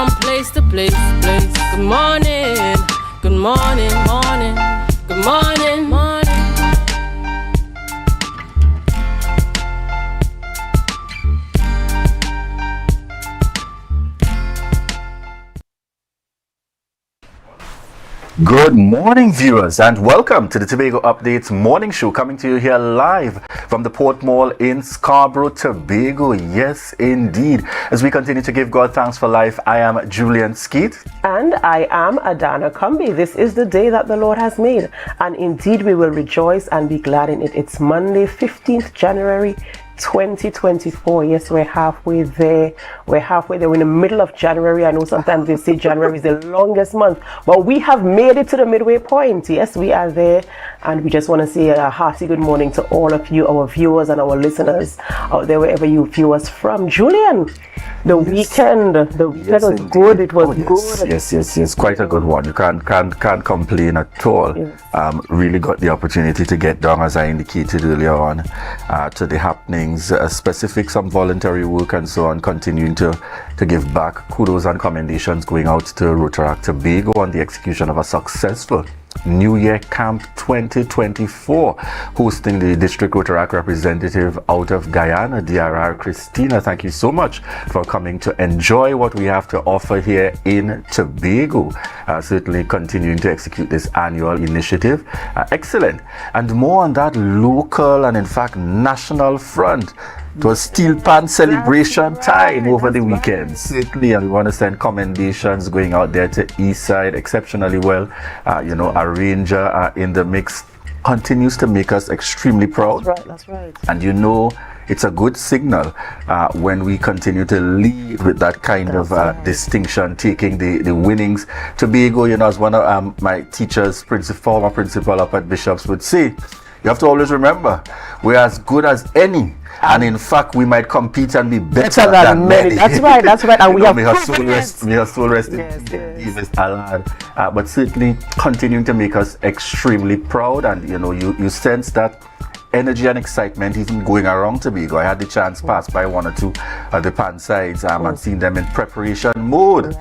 from place to place. Good morning, good morning, morning, good morning, morning. Good morning, viewers, and welcome to the Tobago Updates morning show, coming to you here live from the Port Mall in Scarborough, Tobago. Yes, indeed. As we continue to give God thanks for life, I am Julian Skeet. And I am Adana Kumbi. This is the day that the Lord has made, and indeed we will rejoice and be glad in it. It's Monday, 15th January 2024. Yes, we're halfway there. We're in the middle of January. I know sometimes they say January is the longest month, but we have made it to the midway point. Yes, we are there, and we just want to say a hearty good morning to all of you, our viewers and our listeners out there, wherever you view us from. Julian, the weekend was good. It was good. Yes. Quite a good one. You can't complain at all. Yes. Really got the opportunity to get down, as I indicated earlier on, to the happenings, specific, some voluntary work and so on, continuing to give back. Kudos and commendations going out to Rotaract Tobago on the execution of a successful New Year Camp 2024, hosting the District Rotaract representative out of Guyana, DRR Christina. Thank you so much for coming to enjoy what we have to offer here in Tobago. Certainly continuing to execute this annual initiative. Excellent. And more on that local and in fact national front. It was Steel Pan celebration time over the weekend. Certainly, and we want to send commendations going out there to Eastside exceptionally well. A ranger in the mix continues to make us extremely proud. That's right. And it's a good signal when we continue to lead with that kind of distinction, taking the winnings. Tobago, as one of my teachers, former principal up at Bishops would say, you have to always remember, we're as good as any. And in fact, we might compete and be better than many. That's right. And we have may her soul rest in peace, Alad. But certainly continuing to make us extremely proud. And you sense that energy and excitement even going around Tobago. I had the chance to pass by one or two of the pan sides and seen them in preparation mode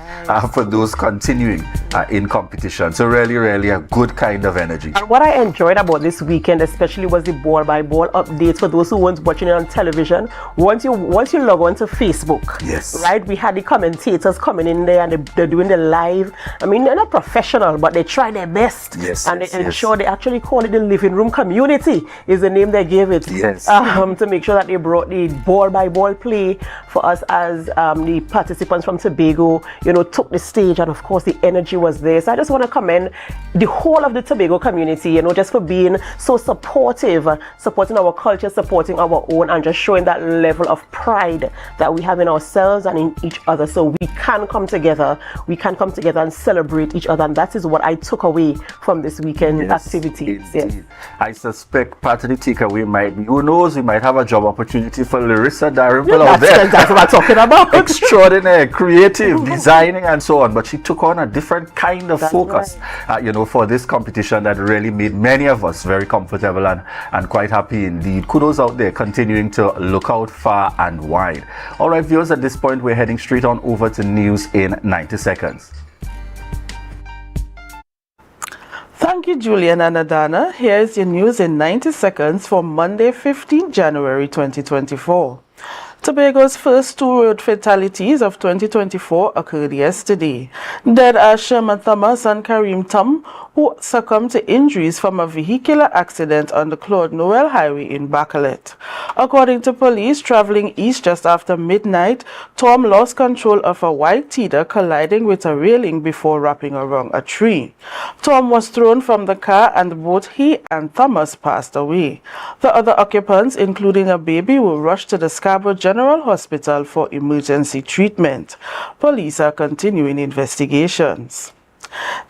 for those continuing in competition. So really a good kind of energy. And what I enjoyed about this weekend especially was the ball by ball updates. For those who weren't watching it on television, once you log on to Facebook, yes, right, we had the commentators coming in there and they're doing the live. I mean, they're not professional, but they try their best. Yes, and they ensure they actually call it the living room community is the name they gave it. Yes. To make sure that they brought the ball by ball play for us as the participants from Tobago, took the stage, and of course the energy was there. So I just want to commend the whole of the Tobago community, just for being so supportive, supporting our culture, supporting our own, and just showing that level of pride that we have in ourselves and in each other. So we can come together and celebrate each other, and that is what I took away from this weekend activity. Yes. I suspect part of the takeaway might be, who knows, we might have a job opportunity for Larissa Darrimple out there. That's what I'm talking about. Extraordinary, creative, designing and so on. But she took on a different kind of focus, for this competition that really made many of us very comfortable and quite happy indeed. Kudos out there, continuing to look out far and wide. All right, viewers, at this point, we're heading straight on over to news in 90 seconds. Thank you, Julian and Adana. Here is your news in 90 seconds for Monday, 15 January 2024. Tobago's first two road fatalities of 2024 occurred yesterday. Dead are Sherman Thomas and Kareem Tum, who succumbed to injuries from a vehicular accident on the Claude Noel Highway in Bacalet. According to police, traveling east just after midnight, Tom lost control of a white Teeter, colliding with a railing before wrapping around a tree. Tom was thrown from the car and both he and Thomas passed away. The other occupants, including a baby, were rushed to the Scarborough General Hospital for emergency treatment. Police are continuing investigations.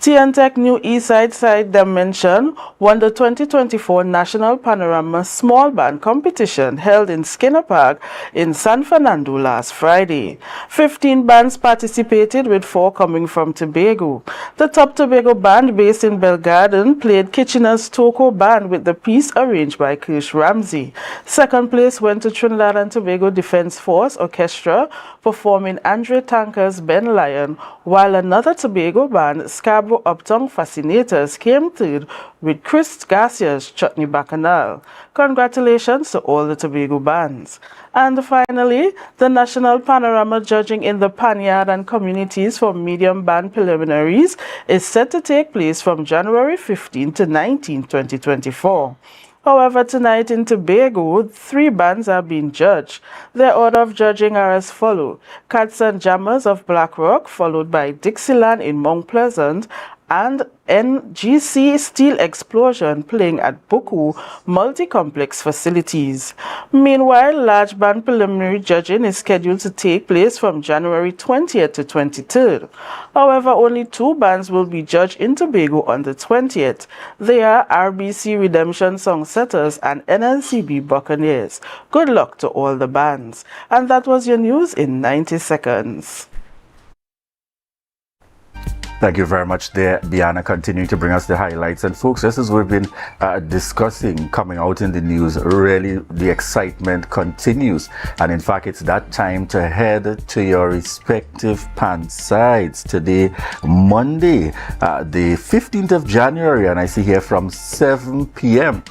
TNTech New Eastside Side Dimension won the 2024 National Panorama Small Band Competition held in Skinner Park in San Fernando last Friday. 15 bands participated, with 4 coming from Tobago. The top Tobago band, based in Belgarden, played Kitchener's Toco Band with the piece arranged by Kirsch Ramsey. Second place went to Trinidad and Tobago Defense Force Orchestra, performing Andre Tanker's Ben Lion, while another Tobago band, Scarborough Uptown Fascinators, came third with Chris Garcia's Chutney Bacchanal. Congratulations to all the Tobago bands. And finally, the National Panorama Judging in the Panyard and Communities for Medium Band Preliminaries is set to take place from January 15 to 19, 2024. However, tonight in Tobago, 3 bands are being judged. Their order of judging are as follows: Cats and Jammers of Blackrock, followed by Dixieland in Mount Pleasant, and NGC Steel Explosion playing at Buku Multi-Complex Facilities. Meanwhile, large band preliminary judging is scheduled to take place from January 20th to 23rd. However, only 2 bands will be judged in Tobago on the 20th. They are RBC Redemption Songsetters and NLCB Buccaneers. Good luck to all the bands. And that was your news in 90 seconds. Thank you very much there, Biana, continuing to bring us the highlights. And folks, just as we've been discussing, coming out in the news, really the excitement continues. And in fact, it's that time to head to your respective pan sides. Today, Monday, the 15th of January, and I see here from 7 p.m.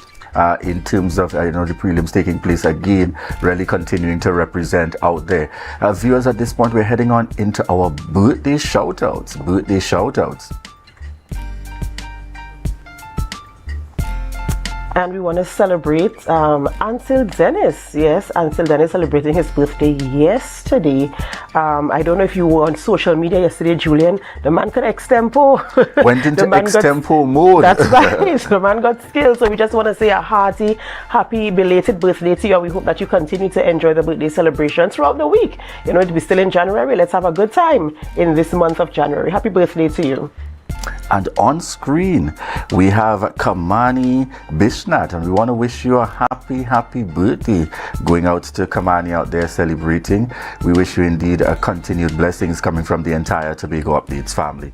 In terms of the prelims taking place again, really continuing to represent out there. Viewers, at this point, we're heading on into our birthday shout-outs. And we want to celebrate Ansel Dennis. Yes, Ansel Dennis celebrating his birthday yesterday. I don't know if you were on social media yesterday, Julian. The man could extempo. Went into extempo mode. That's right. The man got skills. So we just want to say a hearty, happy belated birthday to you. And we hope that you continue to enjoy the birthday celebration throughout the week. You know, it'll be still in January. Let's have a good time in this month of January. Happy birthday to you. And on screen, we have Kamani Bishnat, and we want to wish you a happy birthday. Going out to Kamani out there celebrating. We wish you indeed a continued blessings coming from the entire Tobago Updates family.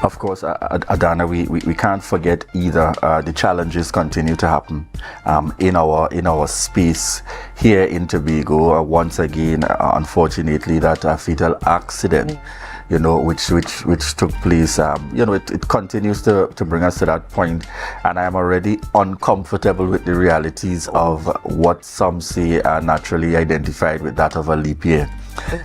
Of course, Adana, we can't forget either. The challenges continue to happen in our space here in Tobago. Once again, unfortunately, that fatal accident, which took place. It continues to bring us to that point, and I am already uncomfortable with the realities of what some say are naturally identified with that of a leap year.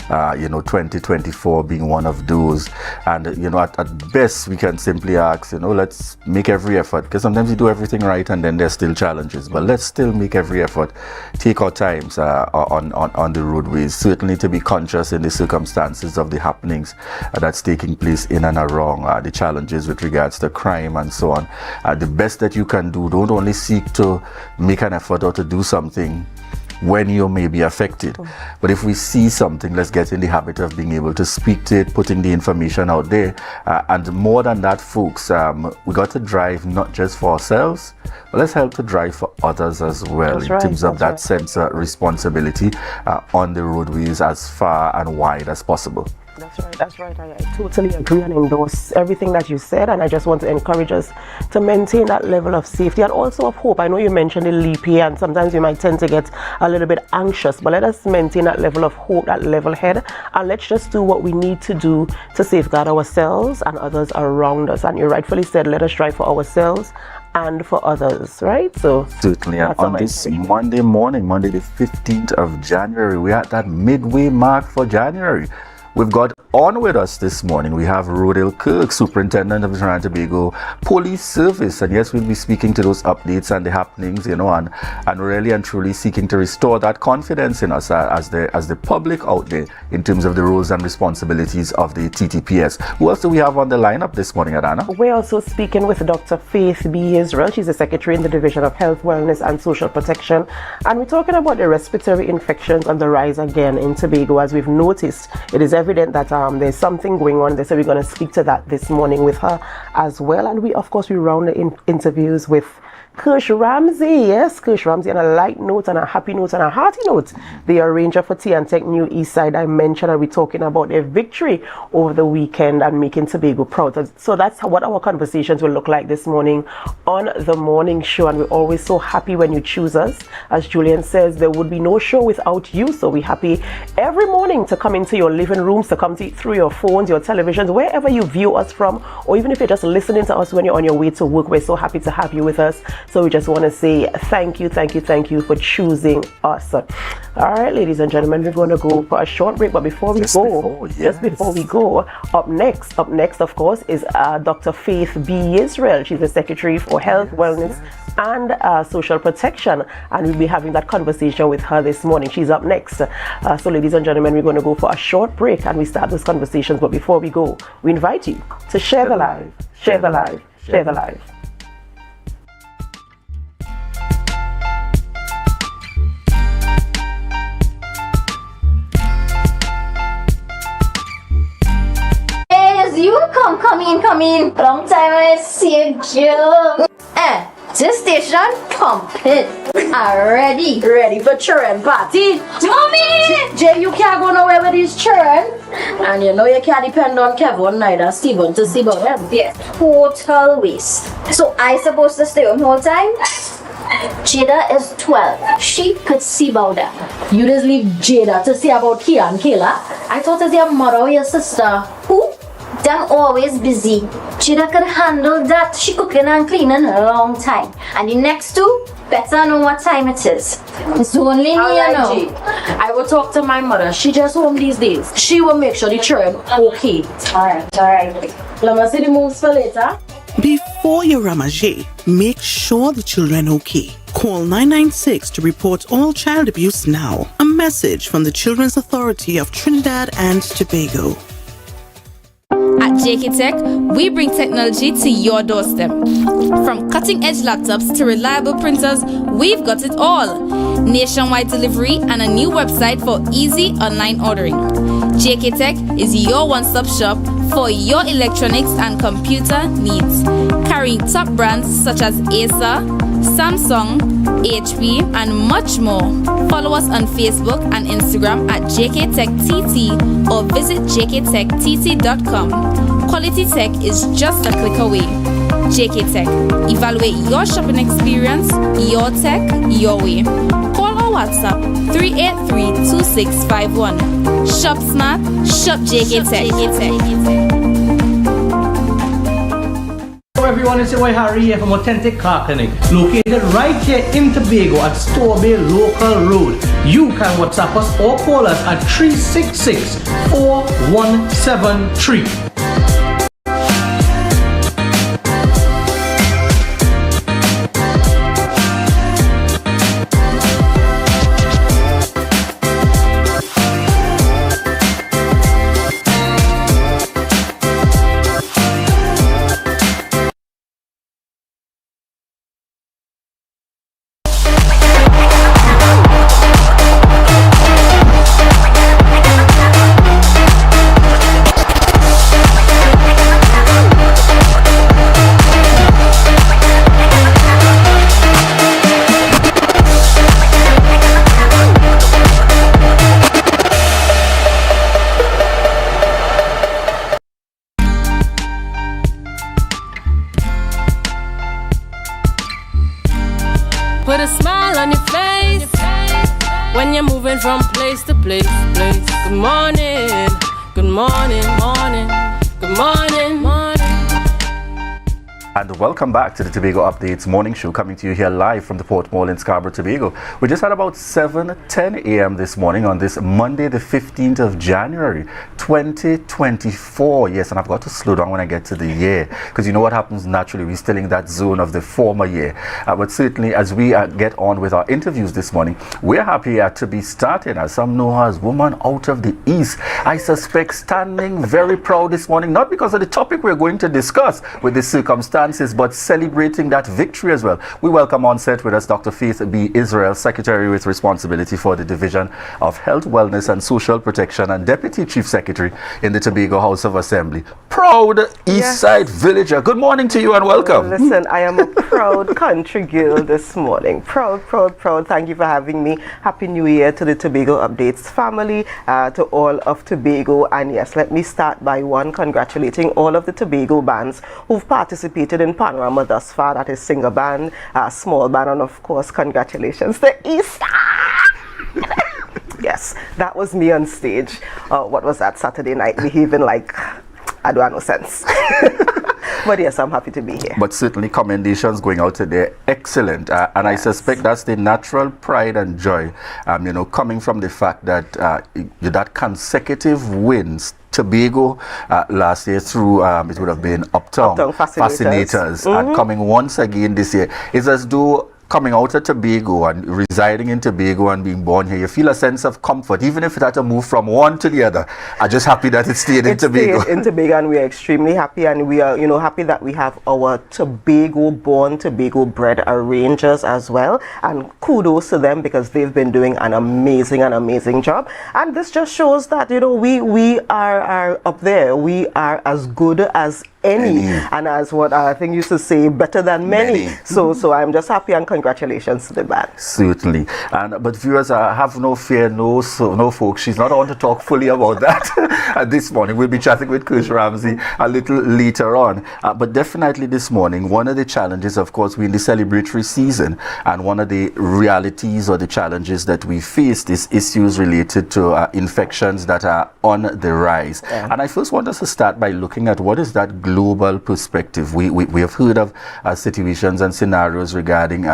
2024 being one of those, and at best we can simply ask, let's make every effort, because sometimes you do everything right and then there's still challenges, but let's still make every effort, take our times on the roadways, certainly to be conscious in the circumstances of the happenings that's taking place in and around, the challenges with regards to crime and so on. The best that you can do, don't only seek to make an effort or to do something when you may be affected, but if we see something, let's get in the habit of being able to speak to it, putting the information out there, and more than that, folks, we got to drive not just for ourselves, but let's help to drive for others as well. That's in terms of that sense of responsibility on the roadways as far and wide as possible. That's right. I totally agree and endorse everything that you said, and I just want to encourage us to maintain that level of safety and also of hope. I know you mentioned the leap year, and sometimes we might tend to get a little bit anxious, but let us maintain that level of hope, that level head, and let's just do what we need to do to safeguard ourselves and others around us. And you rightfully said, let us strive for ourselves and for others, right? So certainly, on this Monday morning, Monday the 15th of January, we're at that midway mark for January. we've got on with us this morning. We have Rodale Kirk, Superintendent of the Trinidad and Tobago Police Service. And yes, we'll be speaking to those updates and the happenings, and really and truly seeking to restore that confidence in us as the public out there in terms of the roles and responsibilities of the TTPS. Who else do we have on the lineup this morning, Adana? We're also speaking with Dr. Faith B. Israel. She's the Secretary in the Division of Health, Wellness and Social Protection. And we're talking about the respiratory infections on the rise again in Tobago. As we've noticed, it is evident that there's something going on there, so we're going to speak to that this morning with her as well. And we round the interviews with Kirsch Ramsey. Yes, Kirsch Ramsey, on a light note and a happy note and a hearty note. The arranger for Tea and Tech New East Side I mentioned, and we're talking about their victory over the weekend and making Tobago proud. So that's what our conversations will look like this morning on the morning show. And we're always so happy when you choose us. As Julian says, there would be no show without you. So we're happy every morning to come into your living rooms, to come through your phones, your televisions, wherever you view us from, or even if you're just listening to us when you're on your way to work. We're so happy to have you with us. So we just want to say thank you for choosing us. All right, ladies and gentlemen, we're going to go for a short break. But before we go, up next, of course, is Dr. Faith B. Israel. She's the Secretary for Health, Wellness and Social Protection. And we'll be having that conversation with her this morning. She's up next. So ladies and gentlemen, we're going to go for a short break and we start those conversations. But before we go, we invite you to share the live, share the live, share the live. You come in. Long time I see you. This station complete. Ready for children party. Mommy! Jay, you can't go nowhere with these children. And you know you can't depend on Kevin neither Steven to see about them. Yeah. Total waste. So I supposed to stay home whole time? Jada is 12. She could see about that. You just leave Jada to see about Kia and Kayla. I thought it's your mother or your sister. Who? Them always busy. Jada could handle that. She cooking and cleaning a long time. And the next two better know what time it is. It's only me, I will talk to my mother. She just home these days. She will make sure the children okay. Alright. Let me see the moves for later. Before you ramage, make sure the children okay. Call 996 to report all child abuse now. A message from the Children's Authority of Trinidad and Tobago. At JK Tech, we bring technology to your doorstep. From cutting-edge laptops to reliable printers, we've got it all. Nationwide delivery and a new website for easy online ordering. JK Tech is your one-stop shop for your electronics and computer needs. Carrying top brands such as Acer, Samsung, HP, and much more. Follow us on Facebook and Instagram at JKTechTT or visit jktechtt.com. Quality tech is just a click away. JK Tech. Evaluate your shopping experience, your tech, your way. Call or WhatsApp 383-2651. Shop smart, shop JK Tech. Hello everyone, it's your boy Harry here from Authentic Car Clinic, located right here in Tobago at Storebay Local Road. You can WhatsApp us or call us at 366-4173. Put a smile on your face when you're moving from place to place. Good morning, good morning, morning, good morning, morning. And welcome back to the Tobago Updates morning show, coming to you here live from the Port Mall in Scarborough, Tobago. We just had about 7:10 a.m. this morning on this Monday, the 15th of January, 2024. Yes, and I've got to slow down when I get to the year, because you know what happens naturally, we're still in that zone of the former year. But certainly, as we get on with our interviews this morning, we're happy to be starting, as some know her as Woman Out of the East. I suspect standing very proud this morning, not because of the topic we're going to discuss with the circumstances, but celebrating that victory as well. We welcome on set with us Dr. Faith B. Israel, Secretary with responsibility for the Division of Health, Wellness and Social Protection and Deputy Chief Secretary in the Tobago House of Assembly. Proud East Side Villager. Good morning to you and welcome. Listen, I am a proud country girl this morning. Proud. Thank you for having me. Happy New Year to the Tobago Updates family, to all of Tobago. And yes, let me start by congratulating all of the Tobago bands who've participated in Panorama thus far. That is singer band, small band, and of course, congratulations to East. Yes, that was me on stage. What was that, Saturday night, behaving like I don't have no sense. But yes, I'm happy to be here. But certainly commendations going out today, excellent. And I suspect that's the natural pride and joy, coming from the fact that that consecutive wins, Tobago last year through it would have been Uptown Fascinators, and coming once again this year, is as though coming out of Tobago and residing in Tobago and being born here, you feel a sense of comfort, even if it had to move from one to the other. I'm just happy that it stayed in Tobago. In Tobago, and we are extremely happy, and we are, happy that we have our Tobago-born, Tobago-bred arrangers as well. And kudos to them, because they've been doing an amazing job. And this just shows that we are up there. We are as good as any, and as what I think used to say, better than many. So I'm just happy, and congratulations to the band. Certainly. But viewers, have no fear, no folks. She's not on to talk fully about that this morning. We'll be chatting with Coach Ramsey a little later on. But definitely this morning, one of the challenges, of course, we're in the celebratory season, and one of the realities or the challenges that we face is issues related to infections that are on the rise. Yeah. And I first want us to start by looking at what is that global perspective. We have heard of situations and scenarios regarding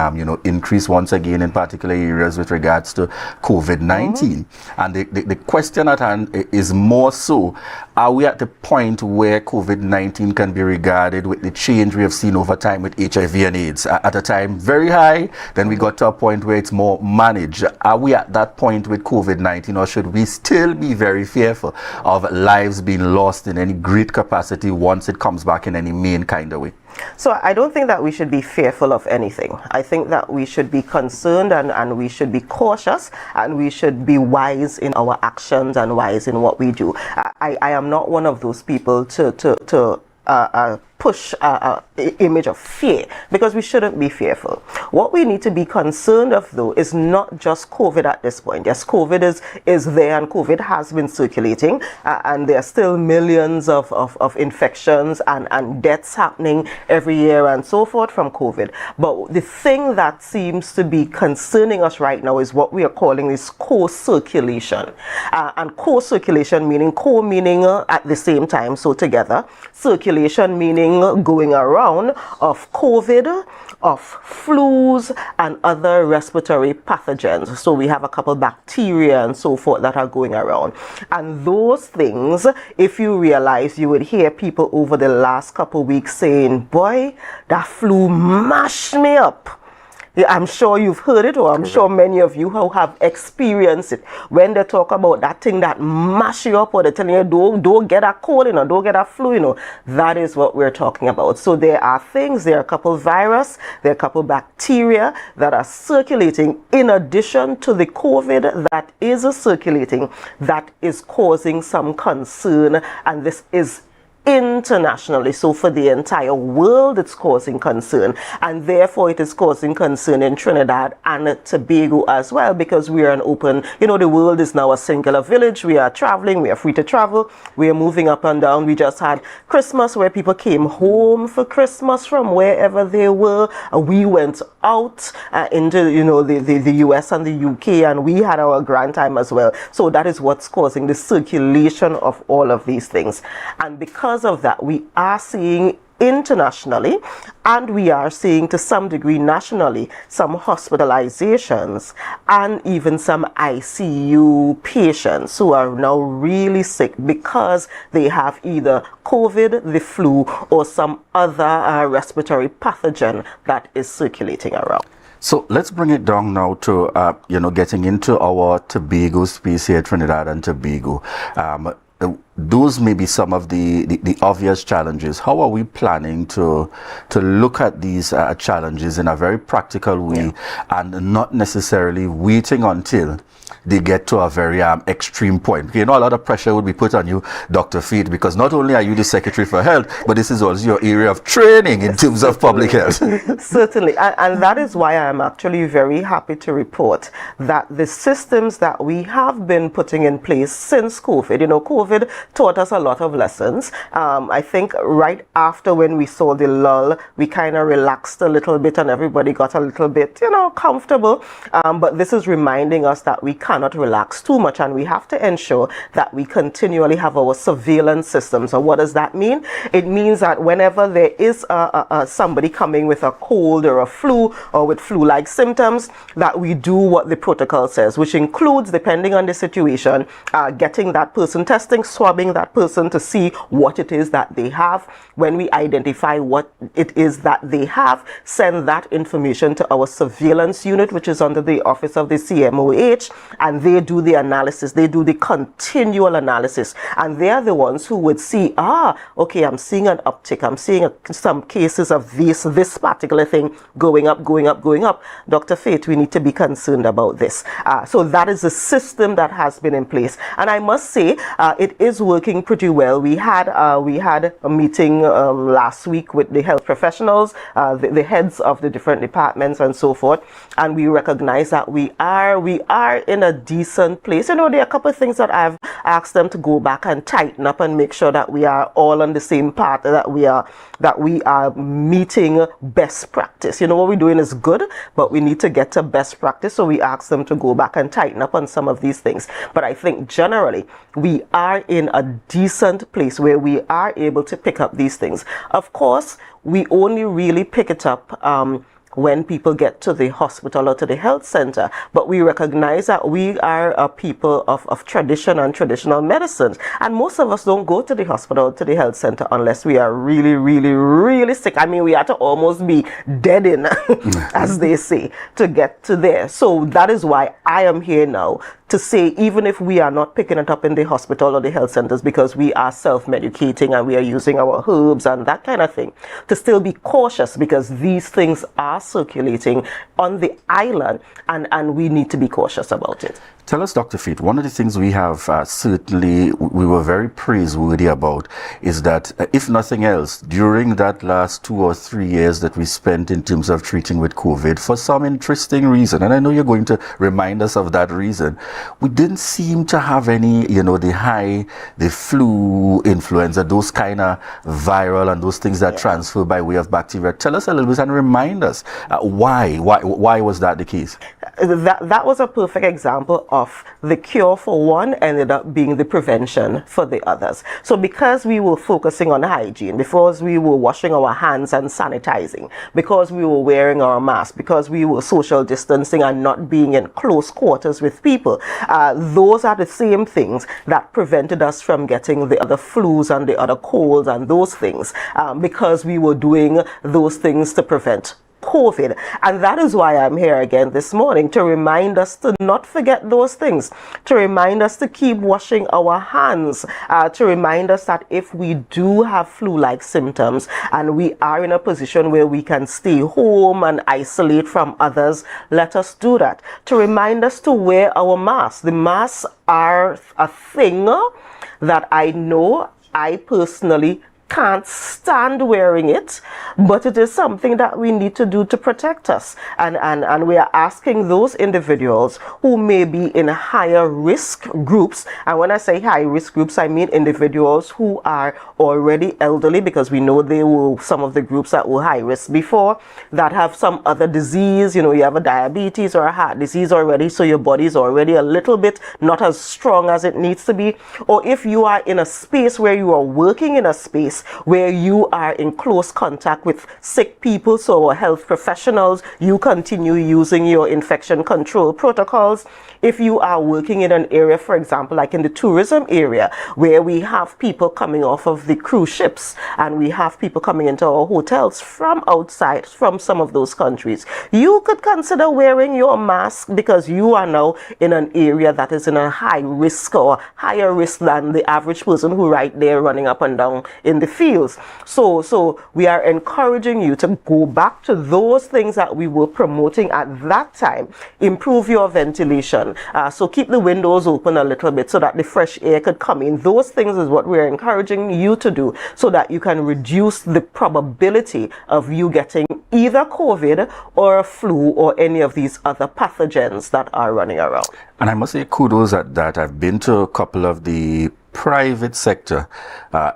increase once again in particular areas with regards to COVID-19. And the question at hand is more so, are we at the point where COVID-19 can be regarded with the change we have seen over time with HIV and AIDS? At a time very high, then we got to a point where it's more managed. Are we at that point with COVID-19, or should we still be very fearful of lives being lost in any great capacity once it comes back in any main kind of way? So I don't think that we should be fearful of anything. I think that we should be concerned, and we should be cautious, and we should be wise in our actions and wise in what we do. I am not one of those people to push an image of fear, because we shouldn't be fearful. What we need to be concerned of, though, is not just COVID at this point. Yes, COVID is there, and COVID has been circulating, and there are still millions of infections and deaths happening every year and so forth from COVID. But the thing that seems to be concerning us right now is what we are calling this co-circulation. And co-circulation meaning at the same time, so together. Circulation meaning going around of COVID, of flus and other respiratory pathogens. So we have a couple bacteria and so forth that are going around. And those things, if you realize, you would hear people over the last couple weeks saying, boy, that flu mashed me up. Yeah, I'm sure you've heard it, or I'm sure many of you who have experienced it. When they talk about that thing that mash you up, or they're telling you don't get a cold, don't get a flu, that is what we're talking about. So there are things, there are a couple virus, there are a couple bacteria that are circulating in addition to the COVID that is circulating, that is causing some concern, and this is internationally. So for the entire world, it's causing concern, and therefore it is causing concern in Trinidad and Tobago as well, because we are an open, the world is now a singular village. We are traveling, we are free to travel, we are moving up and down. We just had Christmas where people came home for Christmas from wherever they were. We went out into the US and the UK, and we had our grand time as well. So that is what's causing the circulation of all of these things. And because of that, we are seeing internationally, and we are seeing to some degree nationally some hospitalizations and even some ICU patients who are now really sick because they have either COVID, the flu, or some other respiratory pathogen that is circulating around. So let's bring it down now to, getting into our Tobago space here, Trinidad and Tobago. Those may be some of the obvious challenges. How are we planning to look at these challenges in a very practical way and not necessarily waiting until they get to a very extreme point? You know, a lot of pressure would be put on you, Dr. Faith, because not only are you the Secretary for Health, but this is also your area of training in terms of public health. Certainly, and that is why I am actually very happy to report that the systems that we have been putting in place since COVID, COVID taught us a lot of lessons. I think right after when we saw the lull, we kind of relaxed a little bit and everybody got a little bit, comfortable. But this is reminding us that we cannot relax too much, and we have to ensure that we continually have our surveillance systems. So what does that mean? It means that whenever there is somebody coming with a cold or a flu or with flu-like symptoms, that we do what the protocol says, which includes, depending on the situation, getting that person testing, swabbing that person to see what it is that they have. When we identify what it is that they have, send that information to our surveillance unit, which is under the office of the CMOH, and they do the analysis. They do the continual analysis, and they are the ones who would see, okay, I'm seeing an uptick. I'm seeing some cases of this particular thing going up. Dr. Faith, we need to be concerned about this. So that is a system that has been in place, and I must say it is working pretty well. We had a meeting last week with the health professionals, the heads of the different departments and so forth, and we recognize that we are in a decent place. There are a couple of things that I've asked them to go back and tighten up and make sure that we are all on the same path, that we are meeting best practice. What we're doing is good, but we need to get to best practice, so we asked them to go back and tighten up on some of these things. But I think generally we are in a decent place where we are able to pick up these things. Of course, we only really pick it up when people get to the hospital or to the health center, but we recognize that we are a people of tradition and traditional medicines, and most of us don't go to the hospital, to the health center, unless we are really, really, really sick. I mean, we have to almost be dead in, as they say, to get to there. So that is why I am here now to say, even if we are not picking it up in the hospital or the health centers because we are self-medicating and we are using our herbs and that kind of thing, to still be cautious, because these things are circulating on the island, and we need to be cautious about it. Tell us, Dr. Faith, one of the things we have certainly, we were very praiseworthy about is that, if nothing else, during that last 2 or 3 years that we spent in terms of treating with COVID, for some interesting reason, and I know you're going to remind us of that reason, we didn't seem to have any, the flu, influenza, those kind of viral and those things that transfer by way of bacteria. Tell us a little bit and remind us why was that the case? That was a perfect example of the cure for one ended up being the prevention for the others. So because we were focusing on hygiene, because we were washing our hands and sanitizing, because we were wearing our masks, because we were social distancing and not being in close quarters with people, those are the same things that prevented us from getting the other flus and the other colds and those things, because we were doing those things to prevent COVID. And that is why I'm here again this morning, to remind us to not forget those things, to remind us to keep washing our hands, to remind us that if we do have flu-like symptoms and we are in a position where we can stay home and isolate from others, let us do that. To remind us to wear our masks. The masks are a thing that I know I personally can't stand wearing it, but it is something that we need to do to protect us, and we are asking those individuals who may be in higher risk groups, and when I say high risk groups, I mean individuals who are already elderly, because we know they were some of the groups that were high risk before, that have some other disease. You have a diabetes or a heart disease already, so your body is already a little bit not as strong as it needs to be. Or if you are in a space where you are working in a space where you are in close contact with sick people, so our health professionals, you continue using your infection control protocols. If you are working in an area, for example, like in the tourism area, where we have people coming off of the cruise ships and we have people coming into our hotels from outside, from some of those countries, you could consider wearing your mask, because you are now in an area that is in a high risk or higher risk than the average person who right there running up and down in the fields. So we are encouraging you to go back to those things that we were promoting at that time. Improve your ventilation. So keep the windows open a little bit so that the fresh air could come in. Those things is what we're encouraging you to do, so that you can reduce the probability of you getting either COVID or a flu or any of these other pathogens that are running around. And I must say kudos at that. I've been to a couple of the private sector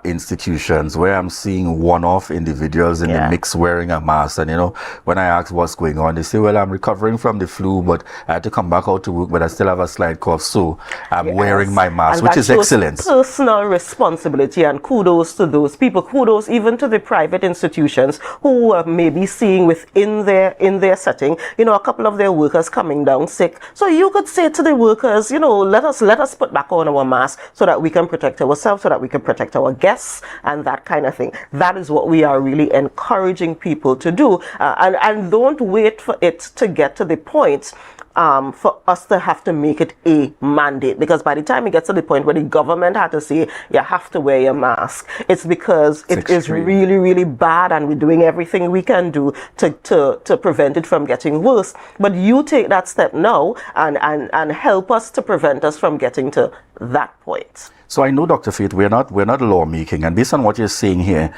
institutions where I'm seeing one-off individuals in the mix wearing a mask. And, you know, when I ask what's going on, they say, well, I'm recovering from the flu, but I had to come back out to work, but I still have a slight cough, so I'm wearing my mask, which is excellent. Personal responsibility, and kudos to those people. Kudos even to the private institutions who are maybe seeing within their setting, you know, a couple of their workers coming down sick. So you could say to the workers, you know, let us put back on our mask so that we can protect ourselves, so that we can protect our guests and that kind of thing. That is what we are really encouraging people to do, and don't wait for it to get to the point for us to have to make it a mandate, because by the time it gets to the point where the government had to say you have to wear your mask, it's because it is really, really bad, and we're doing everything we can do to prevent it from getting worse. But you take that step now and help us to prevent us from getting to that point. So I know, Dr. Faith, we're not lawmaking, and based on what you're saying here,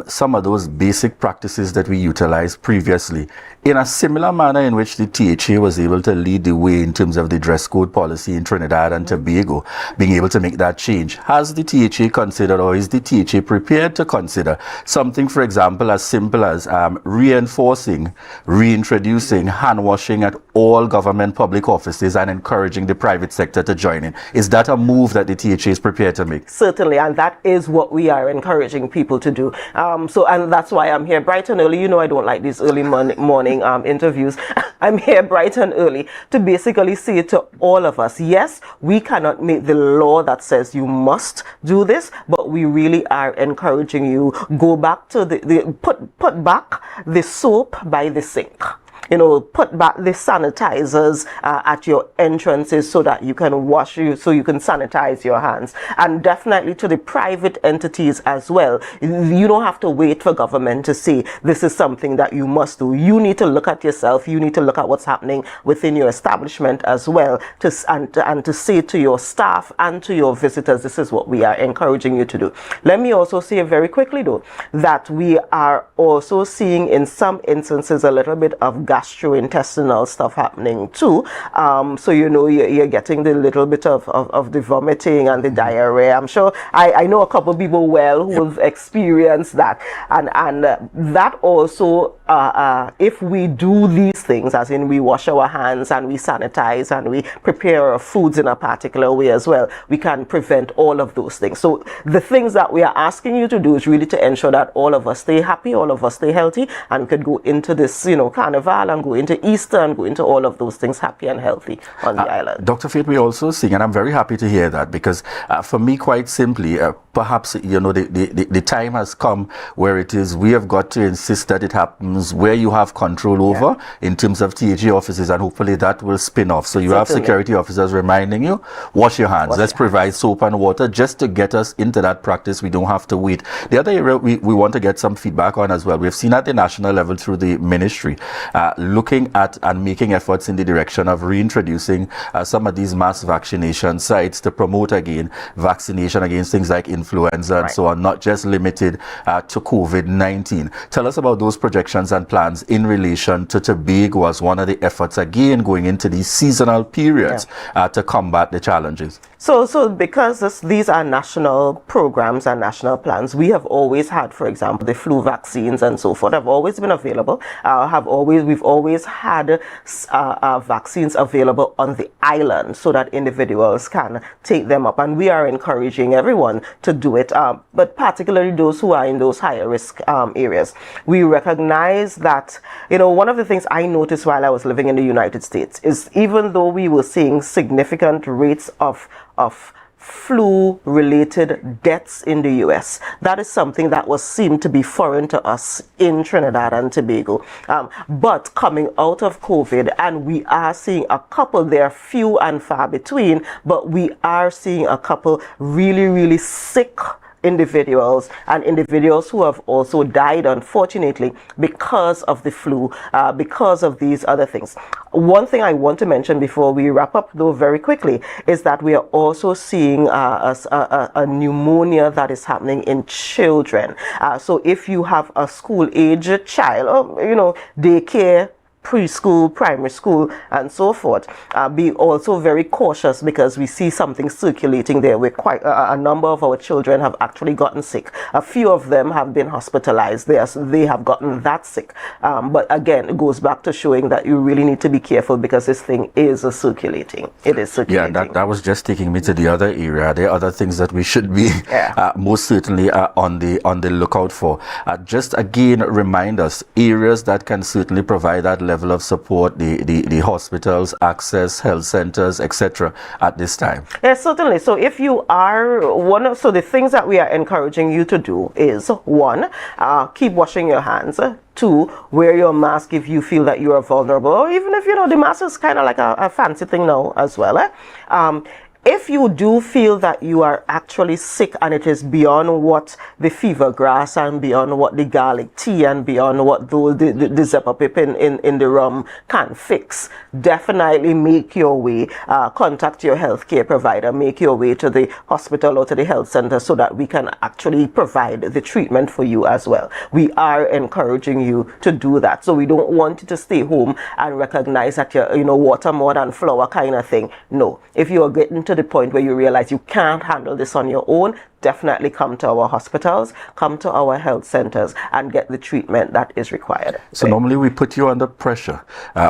some of those basic practices that we utilized previously, in a similar manner in which the THA was able to lead the way in terms of the dress code policy in Trinidad and Tobago, being able to make that change, has the THA considered, or is the THA prepared to consider something, for example, as simple as reintroducing hand washing at all government public offices and encouraging the private sector to join in? Is that a move that the THA is prepared to make? Certainly, and that is what we are encouraging people to do. And that's why I'm here bright and early. You know, I don't like these early morning interviews. I'm here bright and early to basically say to all of us, yes, we cannot make the law that says you must do this, but we really are encouraging you, go back to put back the soap by the sink. You know, put back the sanitizers at your entrances so that you can so you can sanitize your hands. And definitely to the private entities as well. You don't have to wait for government to say this is something that you must do. You need to look at yourself. You need to look at what's happening within your establishment as well, and to say to your staff and to your visitors, this is what we are encouraging you to do. Let me also say very quickly though, that we are also seeing in some instances a little bit of gastrointestinal stuff happening too. So you know, you're getting the little bit of the vomiting and the diarrhea. I'm sure I know a couple of people who've experienced that, and that also if we do these things, as in we wash our hands and we sanitize and we prepare our foods in a particular way as well, we can prevent all of those things. So the things that we are asking you to do is really to ensure that all of us stay happy, all of us stay healthy, and we could go into this, you know, Carnival and go into Easter and go into all of those things happy and healthy on the island. Dr. Faith, we also sing, and I'm very happy to hear that, because for me, quite simply, perhaps, you know, the time has come where it is, we have got to insist that it happens where you have control over in terms of THA offices, and hopefully that will spin off. So you have security officers reminding you, wash your hands. Let's provide soap and water just to get us into that practice. We don't have to wait. The other area we want to get some feedback on as well, we've seen at the national level through the ministry, looking at and making efforts in the direction of reintroducing some of these mass vaccination sites to promote again vaccination against things like influenza and so on, not just limited to COVID-19. Tell us about those projections and plans in relation to Tobago as one of the efforts again going into these seasonal periods to combat the challenges. So because these are national programs and national plans, we have always had, for example, the flu vaccines and so forth have always been available. We've we've always had vaccines available on the island so that individuals can take them up, and we are encouraging everyone to do it, but particularly those who are in those higher risk areas. We recognize that, one of the things I noticed while I was living in the United States is even though we were seeing significant rates of flu-related deaths in the US, that is something that was seemed to be foreign to us in Trinidad and Tobago. But coming out of COVID, and we are seeing a couple, they're few and far between, but we are seeing a couple really, really sick individuals, and individuals who have also died, unfortunately, because of the flu, because of these other things. One thing I want to mention before we wrap up, though, very quickly, is that we are also seeing a pneumonia that is happening in children. So if you have a school-age child, daycare, preschool, primary school, and so forth, be also very cautious, because we see something circulating there where quite a number of our children have actually gotten sick. A few of them have been hospitalized. They have gotten that sick. But again, it goes back to showing that you really need to be careful, because this thing is circulating. It is circulating. Yeah, that was just taking me to the other area. There are other things that we should be most certainly on the lookout for. Just again, remind us areas that can certainly provide that level of support, the hospitals, access, health centers, etc. at this time. Yes, certainly. So if you are so the things that we are encouraging you to do is, 1, keep washing your hands. 2, wear your mask if you feel that you are vulnerable, or even if the mask is kind of like a fancy thing now as well. If you do feel that you are actually sick and it is beyond what the fever grass and beyond what the garlic tea and beyond what the zephyr pip in the rum can fix, definitely make your way, contact your healthcare provider, make your way to the hospital or to the health center so that we can actually provide the treatment for you as well. We are encouraging you to do that. So we don't want you to stay home and recognize that you're, water more than flour kind of thing. No. If you are getting to the point where you realize you can't handle this on your own, definitely come to our hospitals, come to our health centers, and get the treatment that is required. So normally we put you under pressure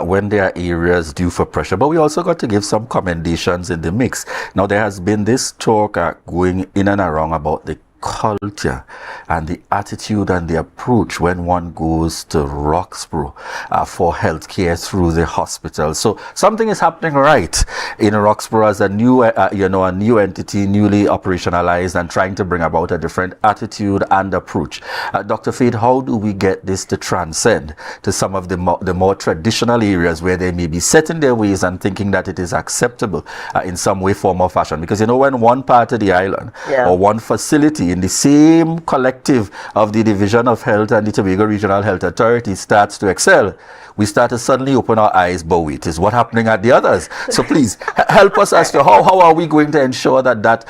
when there are areas due for pressure, but we also got to give some commendations in the mix. Now there has been this talk going in and around about the culture and the attitude and the approach when one goes to Roxborough for healthcare through the hospital. So something is happening right in Roxborough as a new, a new entity, newly operationalized, and trying to bring about a different attitude and approach. Dr. Fade, how do we get this to transcend to some of the more traditional areas where they may be set in their ways and thinking that it is acceptable in some way, form, or fashion? Because when one part of the island or one facility in the same collective of the Division of Health and the Tobago Regional Health Authority starts to excel, we start to suddenly open our eyes, but wait, is what happening at the others? So please help us as to how are we going to ensure that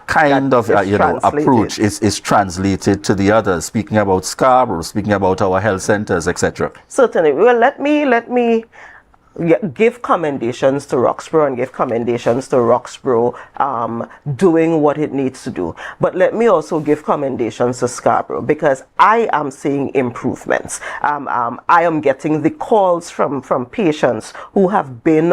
kind of approach is translated to the others, speaking about Scarborough, speaking about our health centers, etc. Certainly. Well, let me give commendations to Roxborough and give commendations to Roxborough doing what it needs to do. But let me also give commendations to Scarborough, because I am seeing improvements. I am getting the calls from patients who have been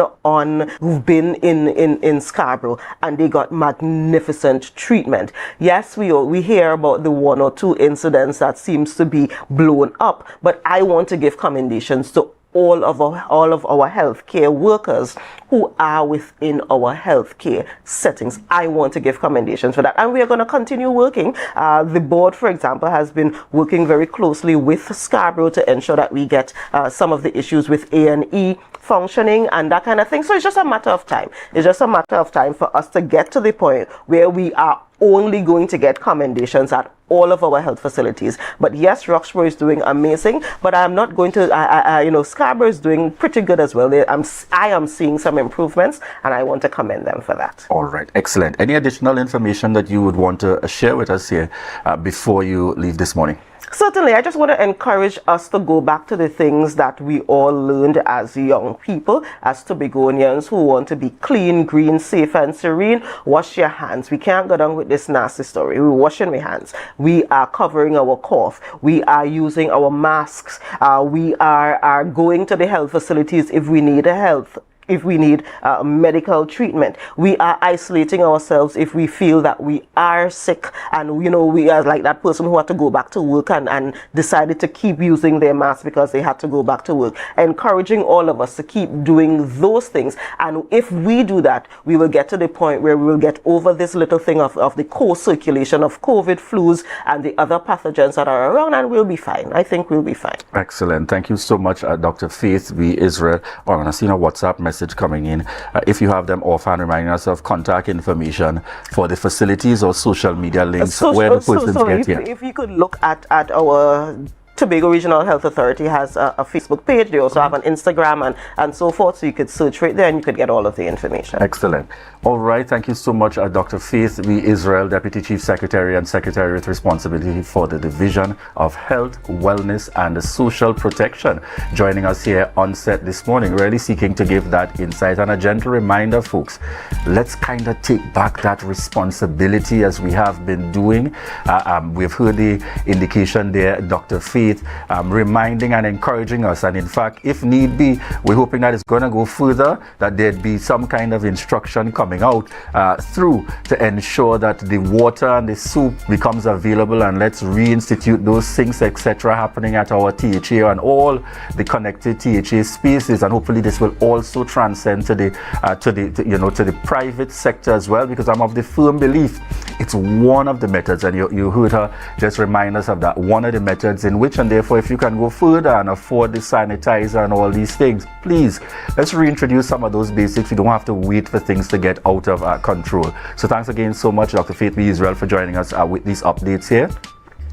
in Scarborough, and they got magnificent treatment. Yes, we hear about the 1 or 2 incidents that seems to be blown up, but I want to give commendations to all of our healthcare workers who are within our healthcare settings. I want to give commendations for that, and we are going to continue working. The board, for example, has been working very closely with Scarborough to ensure that we get some of the issues with A&E functioning and that kind of thing. So it's just a matter of time. It's just a matter of time for us to get to the point where we are only going to get commendations at all of our health facilities. But yes, Roxborough is doing amazing, but I'm not going to, Scarborough is doing pretty good as well. I am seeing some improvements, and I want to commend them for that. All right, excellent. Any additional information that you would want to share with us here before you leave this morning? Certainly, I just want to encourage us to go back to the things that we all learned as young people, as Tobagonians who want to be clean, green, safe and serene. Wash your hands. We can't go down with this nasty story. We're washing our hands. We are covering our cough. We are using our masks. We are going to the health facilities if we need medical treatment. We are isolating ourselves if we feel that we are sick, and we are like that person who had to go back to work and decided to keep using their mask because they had to go back to work. Encouraging all of us to keep doing those things, and if we do that, we will get to the point where we will get over this little thing of the co-circulation of COVID, flus and the other pathogens that are around, and we'll be fine. I think we'll be fine. Excellent. Thank you so much, Dr. Faith V. Israel. I'm going to see a WhatsApp message coming in. If you have them offhand, reminding us of contact information for the facilities or social media links where the persons get here. If you could look at our Tobago Regional Health Authority has a Facebook page. They also have an Instagram and so forth, so you could search right there and you could get all of the information. Excellent. All right, thank you so much, Dr. Faith V. Israel, Deputy Chief Secretary and Secretary with responsibility for the Division of Health, Wellness and Social Protection, joining us here on set this morning, really seeking to give that insight. And a gentle reminder, folks, let's kind of take back that responsibility as we have been doing. We've heard the indication there, Dr. Faith, reminding and encouraging us, and in fact, if need be, we're hoping that it's going to go further, that there'd be some kind of instruction coming out through to ensure that the water and the soup becomes available, and let's reinstitute those things, etc., happening at our THA and all the connected THA spaces. And hopefully this will also transcend to the private sector as well, because I'm of the firm belief it's one of the methods, and you heard her just remind us of that, one of the methods in which, and therefore if you can go further and afford the sanitizer and all these things, please, let's reintroduce some of those basics. We don't have to wait for things to get out of control. So thanks again so much, Dr. Faith V. Israel, for joining us with these updates here,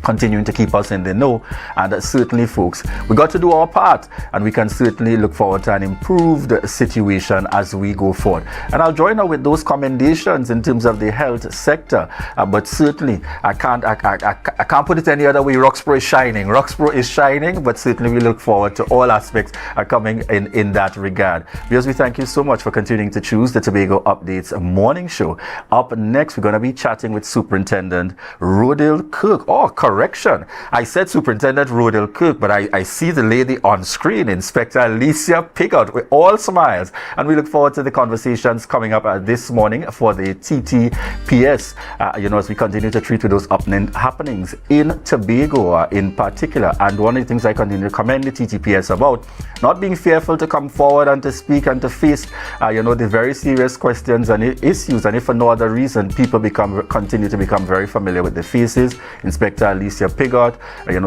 continuing to keep us in the know. And certainly, folks, we got to do our part, and we can certainly look forward to an improved situation as we go forward. And I'll join her with those commendations in terms of the health sector, but certainly I can't put it any other way. Roxborough is shining. Roxborough is shining, but certainly we look forward to all aspects coming in that regard. Because we thank you so much for continuing to choose the Tobago Updates morning show. Up next, we're going to be chatting with Superintendent Rodale Kirk. Oh, correction, I said Superintendent Rodale Kirk, but I see the lady on screen, Inspector Alicia Piggott, with all smiles, and we look forward to the conversations coming up this morning for the TTPS, as we continue to treat with those happenings in Tobago in particular. And one of the things I continue to commend the TTPS about, not being fearful to come forward and to speak and to face the very serious questions and issues, and if for no other reason, people continue to become very familiar with the faces. Inspector Alicia Piggott,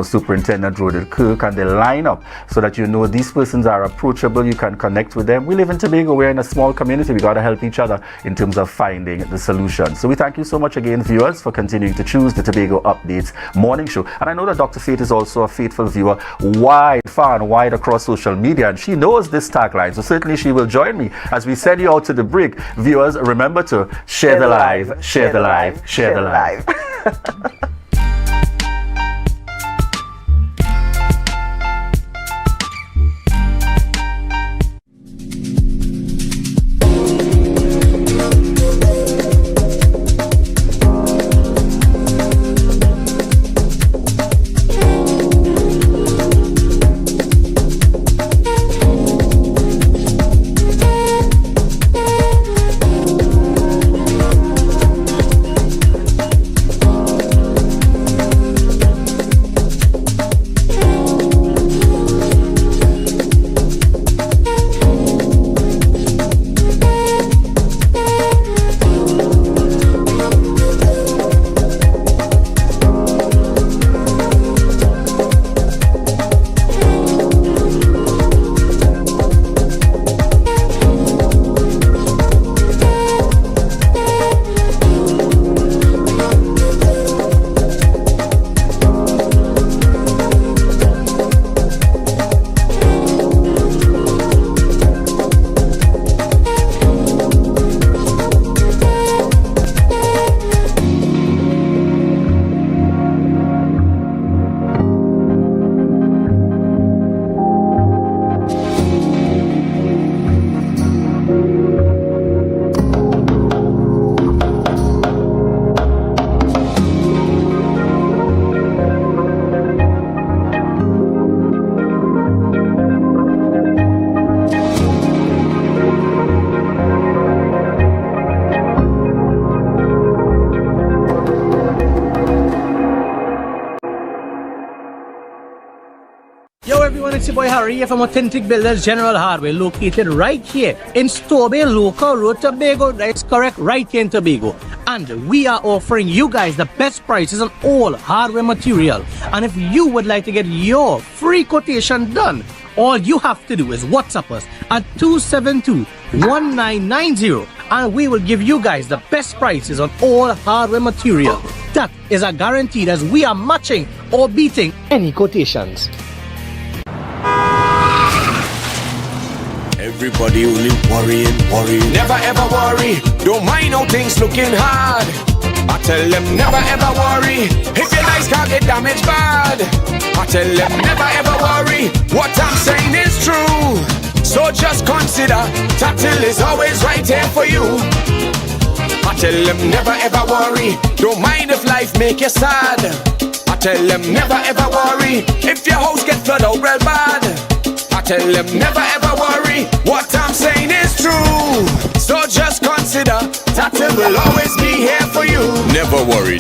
Superintendent Rodale Kirk, and the lineup, so that these persons are approachable. You can connect with them. We live in Tobago. We're in a small community. We got to help each other in terms of finding the solution. So we thank you so much again, viewers, for continuing to choose the Tobago Updates morning show. And I know that Dr. Faith is also a faithful viewer, far and wide across social media, and she knows this tagline. So certainly she will join me as we send you out to the break. Viewers, remember to share the live, share the live, share the live. everyone, it's your boy Harry here from Authentic Builders General Hardware, located right here in Tobago Local Road, Tobago. That's correct, right here in Tobago. And we are offering you guys the best prices on all hardware material. And if you would like to get your free quotation done, all you have to do is WhatsApp us at 272-1990 and we will give you guys the best prices on all hardware material. That is a guarantee as we are matching or beating any quotations. Everybody only worrying. Never ever worry. Don't mind how things looking hard. I tell them never ever worry. If your life can't get damaged bad. I tell them never ever worry. What I'm saying is true. So just consider Tatil is always right here for you. I tell them never ever worry. Don't mind if life make you sad. I tell them never ever worry. If your house get flooded out real bad. I tell them never ever worry. What I'm saying is true. So just consider Tatil will always be here for you. Never worry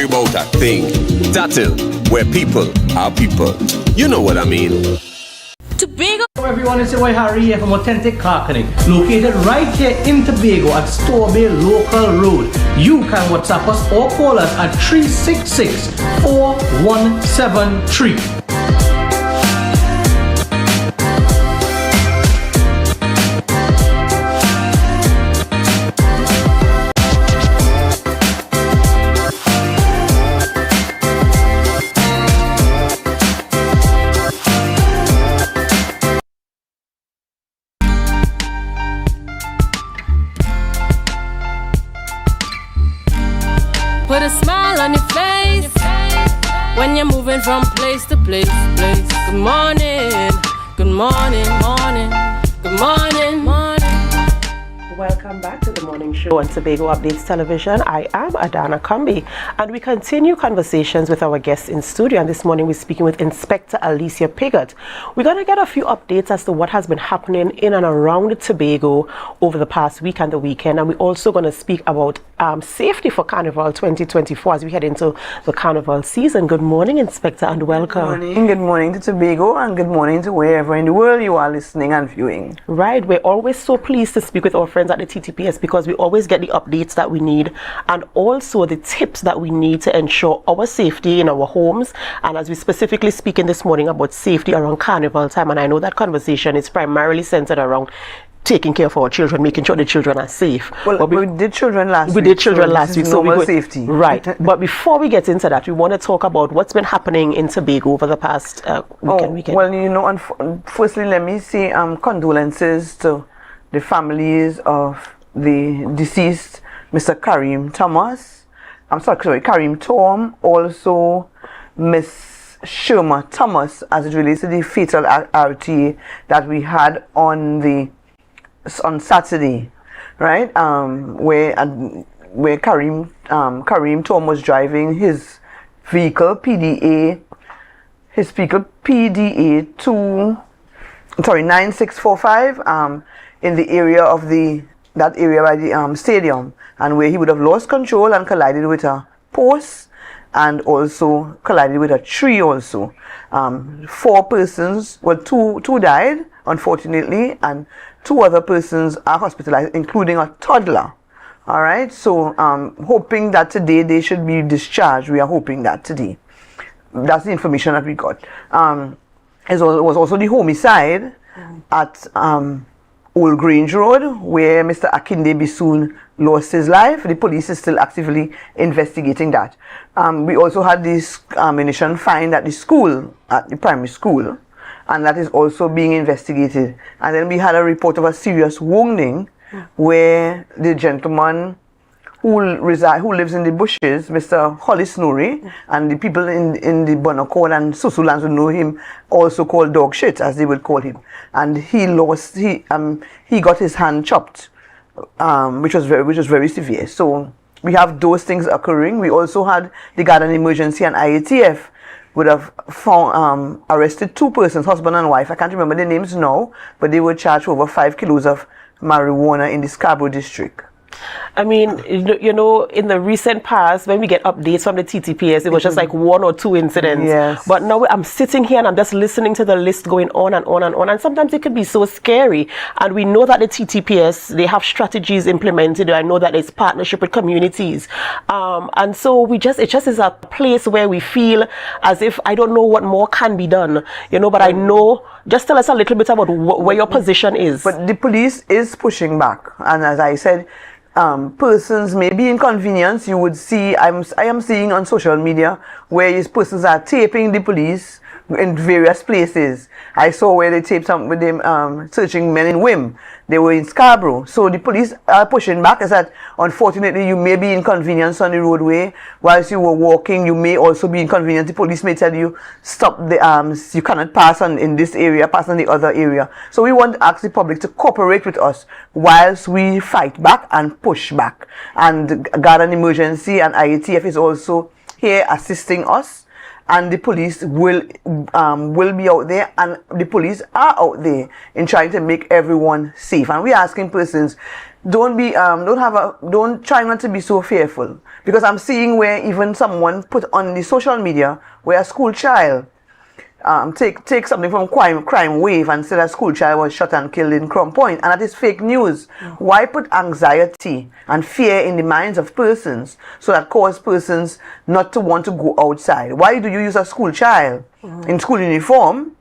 about a thing. Tatil, where people are people. You know what I mean. Tobago. Hello everyone, it's your boy Harry here from Authentic Car Connect, located right here in Tobago at Tobago Local Road. You can WhatsApp us or call us at 366-4173. Put a smile on your face when you're moving from place to place. Good morning, good morning, morning, good morning, morning. Welcome back to the morning show on Tobago Updates Television. I am Adana Combi, and we continue conversations with our guests in studio. And this morning we're speaking with Inspector Alicia Piggott. We're going to get a few updates as to what has been happening in and around Tobago over the past week and the weekend. And we're also going to speak about safety for Carnival 2024 as we head into the Carnival season. Good morning, Inspector, and welcome. Good morning to Tobago, and good morning to wherever in the world you are listening and viewing. Right, we're always so pleased to speak with our friends at the TTPS because we always get the updates that we need and also the tips that we need to ensure our safety in our homes. And as we specifically speaking this morning about safety around Carnival time, and I know that conversation is primarily centered around taking care of our children, making sure the children are safe. Well, we did children last week. We did children last week, so normal safety. Right. But before we get into that, we want to talk about what's been happening in Tobago over the past weekend. Well, you know, firstly, let me say condolences to the families of the deceased, Mr. Karim Tom, also Miss Sherma Thomas, as it relates to the fatal RTA that we had on Saturday, right? Where Karim Tom was driving his vehicle PDA 9645 in the area of that area by the stadium, and where he would have lost control and collided with a post and also collided with a tree also. 4 persons, well, two died unfortunately, and 2 other persons are hospitalized, including a toddler. All right, so hoping that today they should be discharged. We are hoping that today. That's the information that we got. It was also the homicide at Old Grange Road, where Mr. Akinde Bisoon lost his life. The police is still actively investigating that. We also had this ammunition find at the school, at the primary school, and that is also being investigated. And then we had a report of a serious wounding where the gentleman who lives in the bushes, Mr. Hollis Nuri, and the people in the Bonaccord and Susulans who know him also called dog shit, as they would call him. And he got his hand chopped, which was very severe. So we have those things occurring. We also had the Garden Emergency and IATF would have found arrested 2 persons, husband and wife. I can't remember their names now, but they were charged for over 5 kilos of marijuana in the Scarborough district. I mean, you know, in the recent past, when we get updates from the TTPS, it was just like 1 or 2 incidents. Yes. But now I'm sitting here and I'm just listening to the list going on and on and on. And sometimes it can be so scary. And we know that the TTPS, they have strategies implemented. I know that there's partnership with communities. And so it just is a place where we feel as if I don't know what more can be done, you know, but I know, just tell us a little bit about where your position is. But the police is pushing back. And as I said, persons may be inconvenienced. You would see, I am seeing on social media where these persons are taping the police in various places. I saw where they taped some with them searching men in Wim. They were in Scarborough. So the police are pushing back. Is that unfortunately you may be inconvenienced on the roadway whilst you were walking. You may also be inconvenienced. The police may tell you stop the you cannot pass on in this area, pass on the other area. So we want to ask the public to cooperate with us whilst we fight back and push back. And Garden Emergency and IATF is also here assisting us. And the police will be out there, and the police are out there in trying to make everyone safe. And we're asking persons, don't try not to be so fearful, because I'm seeing where even someone put on the social media where a school child take something from crime wave and said a school child was shot and killed in Crown Point, and that is fake news. Why put anxiety and fear in the minds of persons so that cause persons not to want to go outside? Why do you use a school child in school uniform?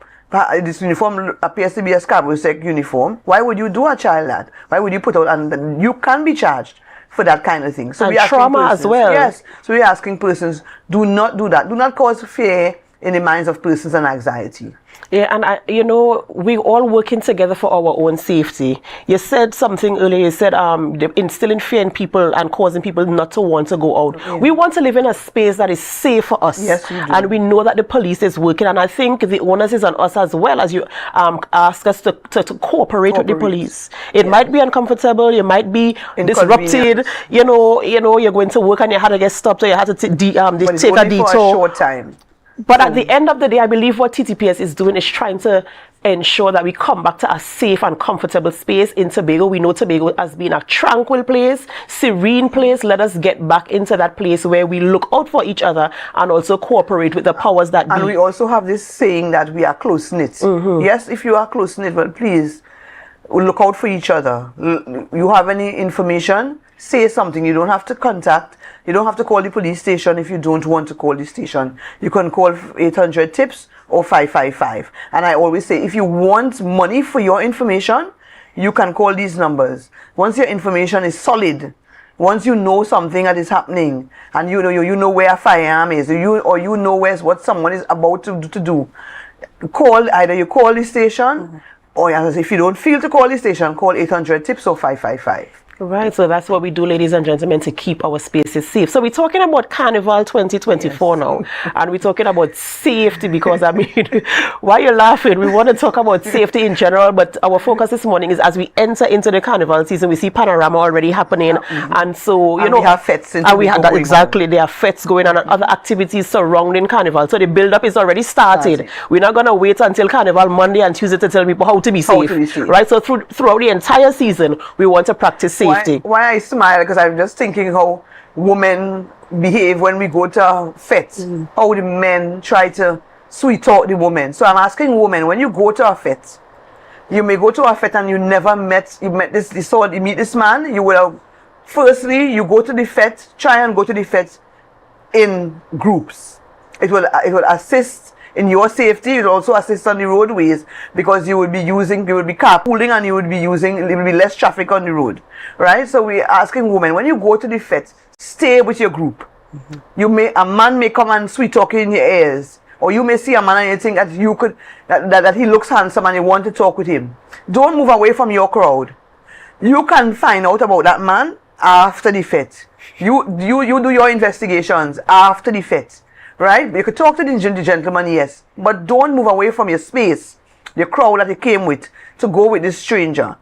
This uniform appears to be a Scarborough Sec uniform. Why would you do a child that? Why would you put out, and you can be charged for that kind of thing. So and we are trauma as well. Yes. So we're asking persons, do not do that. Do not cause fear in the minds of persons and anxiety. Yeah, and you know, we're all working together for our own safety. You said something earlier. You said instilling fear in people and causing people not to want to go out. Yeah. We want to live in a space that is safe for us. Yes, we do. And we know that the police is working. And I think the onus is on us as well, as you ask us to cooperate with the police. It might be uncomfortable. You might be disrupted. You know, you're going to work and you had to get stopped, or you had to take a detour for a short time. But at the end of the day, I believe what TTPS is doing is trying to ensure that we come back to a safe and comfortable space in Tobago. We know Tobago has been a tranquil place, serene place. Let us get back into that place where we look out for each other and also cooperate with the powers that be. And we also have this saying that we are close-knit. Mm-hmm. Yes, if you are close-knit, but please look out for each other. You have any information, say something. You don't have to contact. You don't have to call the police station if you don't want to call the station. You can call 800 TIPS or 555. And I always say, if you want money for your information, you can call these numbers. Once your information is solid, once you know something that is happening, and you know where a firearm is, or you know what someone is about to do, either you call the station, or if you don't feel to call the station, call 800 TIPS or 555. Right, so that's what we do, ladies and gentlemen, to keep our spaces safe. So we're talking about Carnival 2024 now, and we're talking about safety because, I mean, why you're laughing? We want to talk about safety in general, but our focus this morning is as we enter into the Carnival season, we see panorama already happening, and so, we have fetes. And we have that, exactly, there are fetes going on and other activities surrounding Carnival. So the build-up is already started. We're not going to wait until Carnival Monday and Tuesday to tell people how to be safe. Right, so throughout the entire season, we want to practice safety. Why I smile, because I'm just thinking how women behave when we go to fetes. How the men try to sweet talk the women. So I'm asking women, when you go to a fete, you may go to a fete and you meet this man, you will have, firstly, you go to the fete, try and go to the fete in groups. It will assist in your safety. It will also assist on the roadways, because you will be carpooling, and it will be less traffic on the road, right? So we're asking women, when you go to the fete, stay with your group. A man may come and sweet talk in your ears, or you may see a man and you think that he looks handsome and you want to talk with him. Don't move away from your crowd. You can find out about that man after the fete. You do your investigations after the fete. Right? You could talk to the gentleman, yes, but don't move away from your space, your crowd that you came with, to go with this stranger.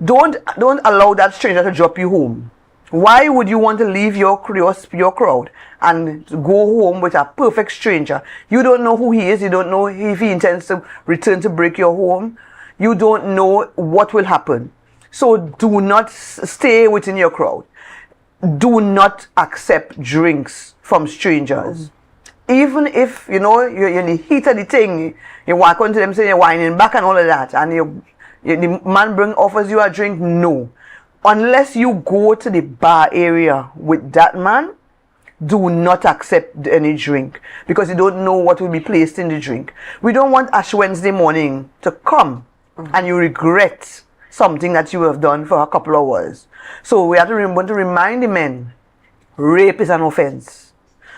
Don't allow that stranger to drop you home. Why would you want to leave your crowd and go home with a perfect stranger? You don't know who he is. You don't know if he intends to return to break your home. You don't know what will happen. So do not stay within your crowd. do not accept drinks from strangers. Even if, you know, you're in the heat of the thing, you walk onto them saying you're whining back and all of that, and the man offers you a drink, no. Unless you go to the bar area with that man, do not accept any drink, because you don't know what will be placed in the drink. We don't want Ash Wednesday morning to come and you regret something that you have done for a couple of hours. So we have to want to remind the men, rape is an offense.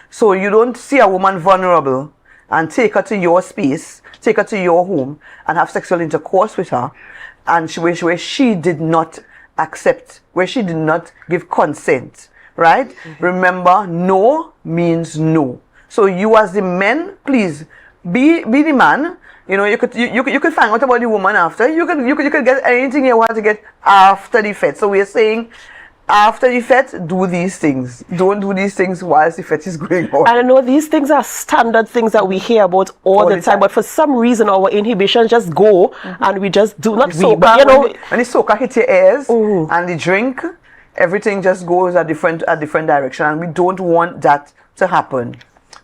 So you don't see a woman vulnerable and take her to your space, take her to your home and have sexual intercourse with her, and where she did not accept, where she did not give consent, right? Remember, no means no. So you as the men, please be the man. You know, you could find out about the woman after. You could get anything you want to get after the fete. So we're saying, after the fete, do these things. Don't do these things whilst the fete is going on. And I know these things are standard things that we hear about all the time, but for some reason our inhibitions just go and we just do not. But you know, when the soca hit your ears and the drink, everything just goes a different direction, and we don't want that to happen.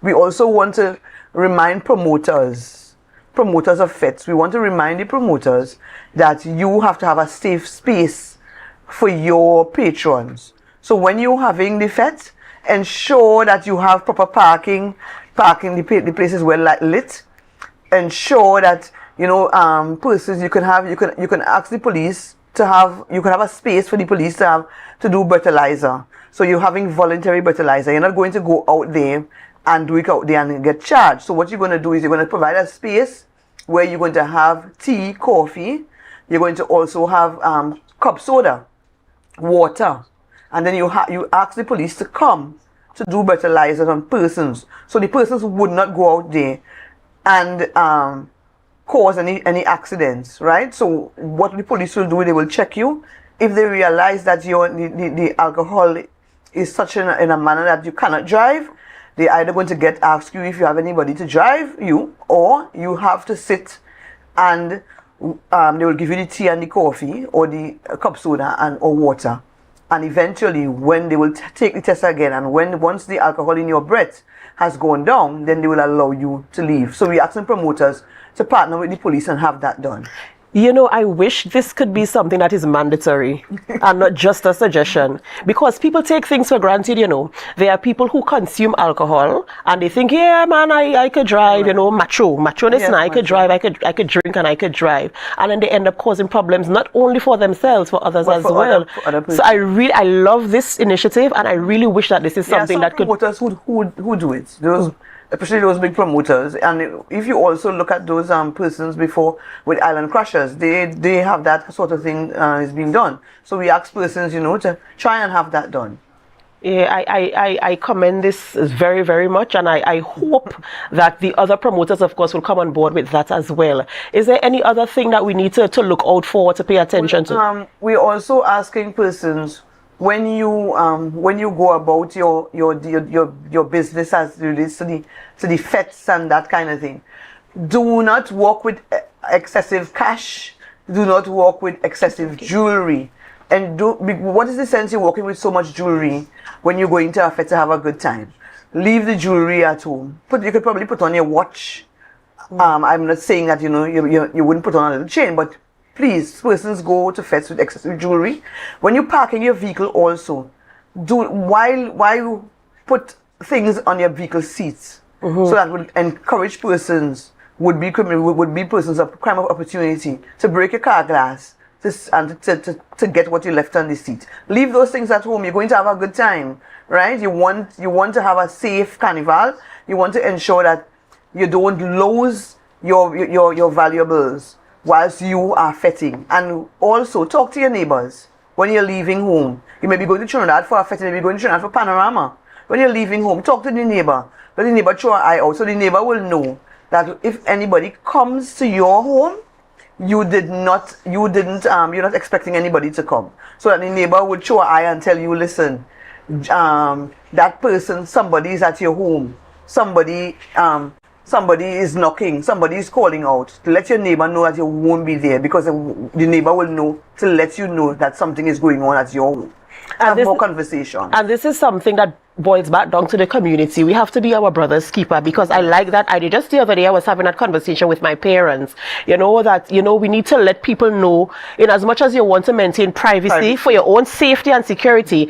We also want to remind promoters of fetes. We want to remind the promoters that you have to have a safe space for your patrons. So when you're having the fete, ensure that you have proper parking the places well lit. Ensure that, you know, persons you can ask the police to have, you can have a space for the police to do breathalyzer. So you're having voluntary breathalyzer. You're not going to go out there and do it out there and get charged. So what you're going to do is you're going to provide a space where you're going to have tea, coffee. You're going to also have cup soda, water, and then you ask the police to come to do breathalyzers on persons, so the persons would not go out there and cause any accidents, right? So what the police will do, they will check you. If they realize that the alcohol is such in a manner that you cannot drive, they're either going to ask you if you have anybody to drive you, or you have to sit and they will give you the tea and the coffee or the cup soda or water. And eventually, when they will take the test again, and once the alcohol in your breath has gone down, then they will allow you to leave. So we're asking promoters to partner with the police and have that done. You know, I wish this could be something that is mandatory and not just a suggestion, because people take things for granted. You know, there are people who consume alcohol and they think, yeah, man, I could drive, you know, macho this, and I could drive, I could drink and I could drive. And then they end up causing problems, not only for themselves, for others as well. So I love this initiative, and I really wish that this is something that could... promoters who do it. Especially those big promoters, and if you also look at those persons before with Island Crushers, they have that sort of thing is being done. So we ask persons, you know, to try and have that done. Yeah, I commend this very, very much, and I hope that the other promoters, of course, will come on board with that as well. Is there any other thing that we need to look out for, to pay attention to? We're also asking persons, when you go about your business as it relates to the fetes and that kind of thing, do not walk with excessive cash. Do not walk with excessive jewelry. And what is the sense you're walking with so much jewelry when you're going to a fete to have a good time? Leave the jewelry at home. You could probably put on your watch. I'm not saying that, you know, you wouldn't put on a little chain, but please, persons go to fetes with excessive jewelry. When you're parking your vehicle also, while you put things on your vehicle seats, so that would encourage persons, would be persons of crime of opportunity to break your car glass and to get what you left on the seat. Leave those things at home. You're going to have a good time, right? You want to have a safe carnival. You want to ensure that you don't lose your valuables whilst you are feting. And also talk to your neighbors when you're leaving home. You may be going to Trinidad for a fete, you may be going to Trinidad for Panorama. When you're leaving home, talk to the neighbor. Let the neighbor throw an eye out, so the neighbor will know that if anybody comes to your home, you're not expecting anybody to come. So that the neighbor would throw an eye and tell you, listen, that person, somebody is at your home. Somebody is knocking, somebody is calling out, to let your neighbor know that you won't be there, because the neighbor will know to let you know that something is going on at your home. have more conversation. And this is something that boils back down to the community. We have to be our brother's keeper, because I like that idea. Just the other day I was having that conversation with my parents, that we need to let people know, in as much as you want to maintain privacy for your own safety and security,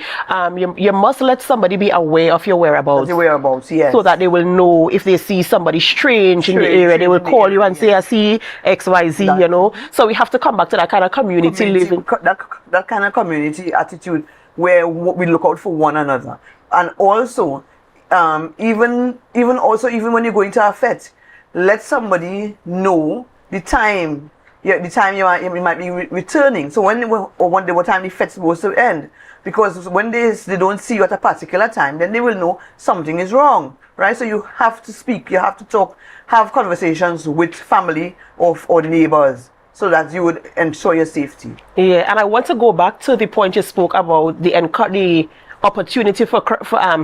you must let somebody be aware of your whereabouts. Yes. So that they will know if they see somebody strange in the area, they will call you and say, I see XYZ, So we have to come back to that kind of community living. That kind of community attitude where we look out for one another. And also, even when you're going to a fete, let somebody know the time. The time you might be returning. So what time the feste's supposed to end. Because when they don't see you at a particular time, then they will know something is wrong, right? So you have to speak, you have to talk, have conversations with family or neighbors, so that you would ensure your safety. Yeah, and I want to go back to the point you spoke about the opportunity for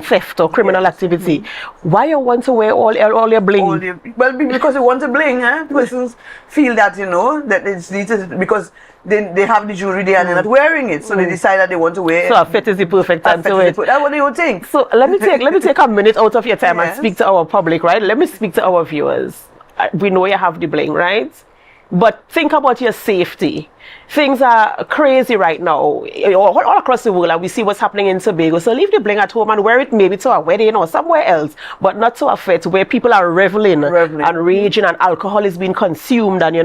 theft or criminal activity. Why you want to wear all your bling? Because you want to bling, persons feel that that it's needed, because they have the jewelry there and they're not wearing it, so they decide that they want to wear it. So a fit is the perfect time to wear it. That's what they would think. So let me take a minute out of your time and speak to our public, right? Let me speak to our viewers. We know you have the bling, right? But think about your safety. Things are crazy right now all across the world, and we see what's happening in Tobago. So leave the bling at home and wear it maybe to a wedding or somewhere else, but not to a fete where people are reveling and raging and alcohol is being consumed, and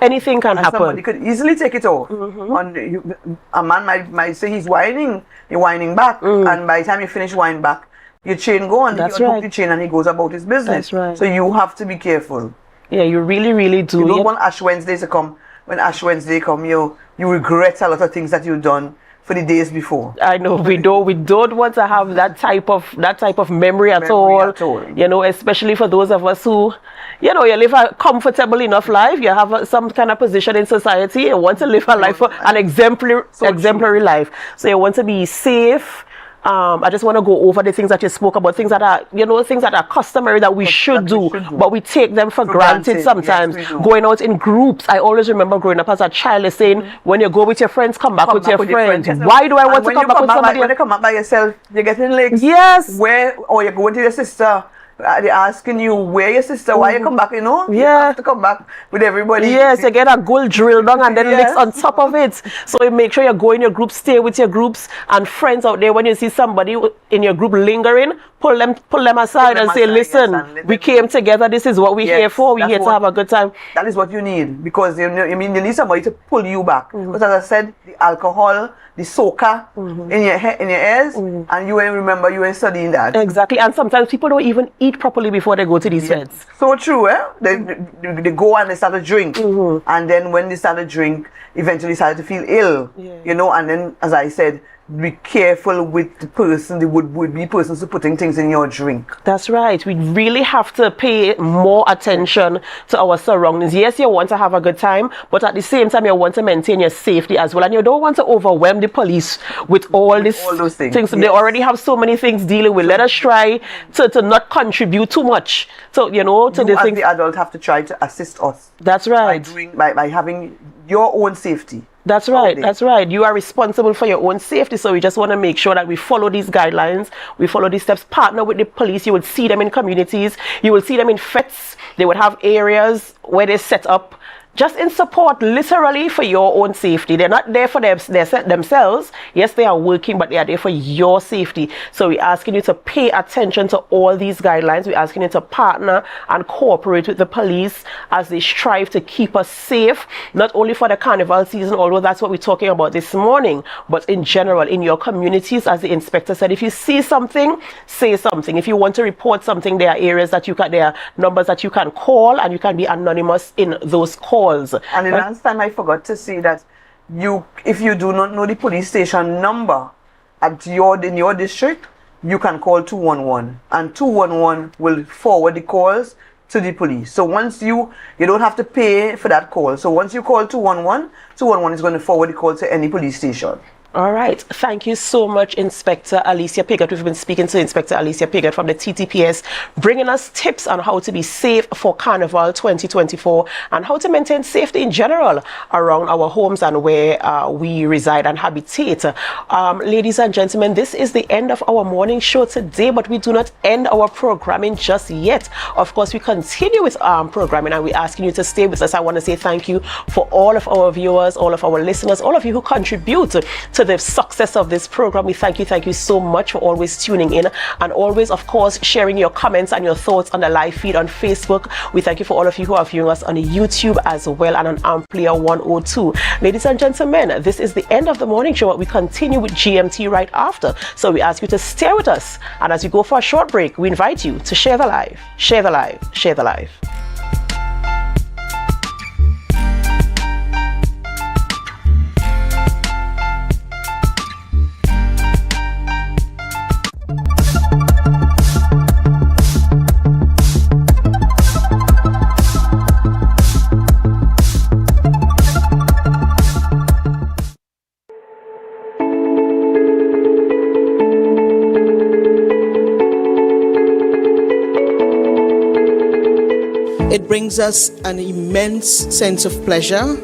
anything can happen. Somebody could easily take it off. A man might say he's whining back, and by the time you finish whining back, your chain gone. That's you right. the chain and he goes about his business. That's right. So you have to be careful. Yeah, you really, really do. You don't want Ash Wednesday to come. When Ash Wednesday come, you regret a lot of things that you've done for the days before. I know we don't want to have that type of memory at all. Especially for those of us who, you live a comfortable enough life. You have some kind of position in society. You want to live a life, an exemplary life. So you want to be safe. I just want to go over the things that you spoke about, things that are, things that are customary that we should do, but we take them for granted sometimes. Yes, going out in groups. I always remember growing up as a child saying, when you go with your friends, come back with your friends. Yes, why do I want to come back with somebody? When you come back by yourself, you're getting legs. Yes. Or you're going to your sister. They're asking you, where your sister, why you come back, Yeah. You have to come back with everybody. Yes, you get a gold drill down and then licks on top of it. So you make sure you go in your group, stay with your groups and friends out there. When you see somebody in your group lingering, pull them aside and say, listen, we came together, this is what we're here for, we're here to have a good time. That is what you need, because you need somebody to pull you back. Because as I said, the alcohol, the soca in your ears, and you ain't remember, you ain't studying that. Exactly, and sometimes people don't even eat properly before they go to these fetes. So true, They go and they start to drink, and then when they start to drink, eventually start to feel ill, and then, as I said, be careful with the person, the would-be persons who putting things in your drink. That's right. We really have to pay more attention to our surroundings. Yes, you want to have a good time, but at the same time, you want to maintain your safety as well. And you don't want to overwhelm the police with all those things. Yes. They already have so many things dealing with. Let us try to not contribute too much. So, the adult have to try to assist us. That's right. By having your own safety. That's right. That's right. You are responsible for your own safety. So we just want to make sure that we follow these guidelines. We follow these steps. Partner with the police. You will see them in communities. You will see them in fetes. They would have areas where they set up just in support, literally, for your own safety. They're not there for themselves. Yes, they are working, but they are there for your safety. So we're asking you to pay attention to all these guidelines. We're asking you to partner and cooperate with the police as they strive to keep us safe, not only for the carnival season, although that's what we're talking about this morning, but in general, in your communities. As the inspector said, if you see something, say something. If you want to report something, there are areas that there are numbers that you can call, and you can be anonymous in those calls. And the last time I forgot to say that if you do not know the police station number in your district, you can call 211, and 211 will forward the calls to the police. So once you don't have to pay for that call. So once you call 211, 211 is going to forward the call to any police station. All right. Thank you so much, Inspector Alicia Piggott. We've been speaking to Inspector Alicia Piggott from the TTPS, bringing us tips on how to be safe for Carnival 2024 and how to maintain safety in general around our homes and where we reside and habitate. Ladies and gentlemen, this is the end of our morning show today, but we do not end our programming just yet. Of course, we continue with programming, and we're asking you to stay with us. I want to say thank you for all of our viewers, all of our listeners, all of you who contribute to the success of this program. We thank you so much for always tuning in and always, of course, sharing your comments and your thoughts on the live feed on Facebook. We thank you for all of you who are viewing us on YouTube as well and on Amplia 102. Ladies and gentlemen, this is the end of the morning show. We continue with GMT right after, so we ask you to stay with us, and as we go for a short break, we invite you to share the live, share the live, share the live. It brings us an immense sense of pleasure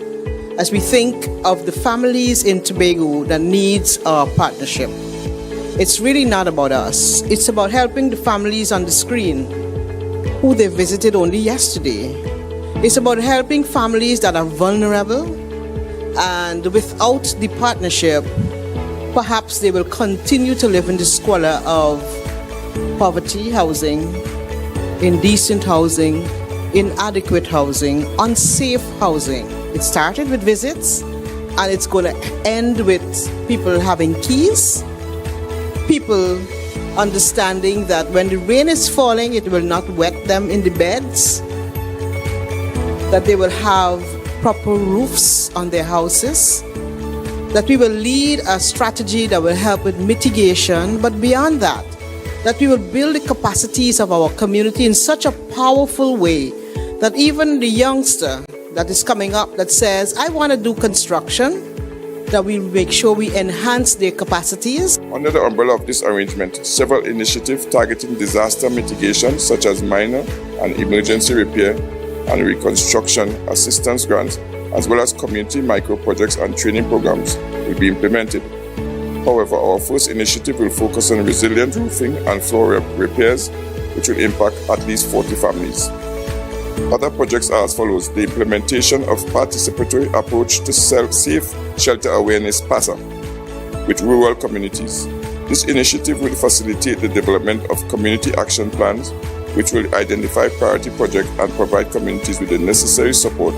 as we think of the families in Tobago that needs our partnership. It's really not about us. It's about helping the families on the screen who they visited only yesterday. It's about helping families that are vulnerable, and without the partnership, perhaps they will continue to live in the squalor of poverty housing, indecent housing, inadequate housing, unsafe housing. It started with visits, and it's going to end with people having keys, people understanding that when the rain is falling, it will not wet them in the beds, that they will have proper roofs on their houses, that we will lead a strategy that will help with mitigation, but beyond that we will build the capacities of our community in such a powerful way that even the youngster that is coming up that says, I want to do construction, that we make sure we enhance their capacities. Under the umbrella of this arrangement, several initiatives targeting disaster mitigation, such as minor and emergency repair and reconstruction assistance grants, as well as community micro-projects and training programs, will be implemented. However, our first initiative will focus on resilient roofing and floor repairs, which will impact at least 40 families. Other projects are as follows: the implementation of participatory approach to safe shelter awareness PASA with rural communities. This initiative will facilitate the development of community action plans, which will identify priority projects and provide communities with the necessary support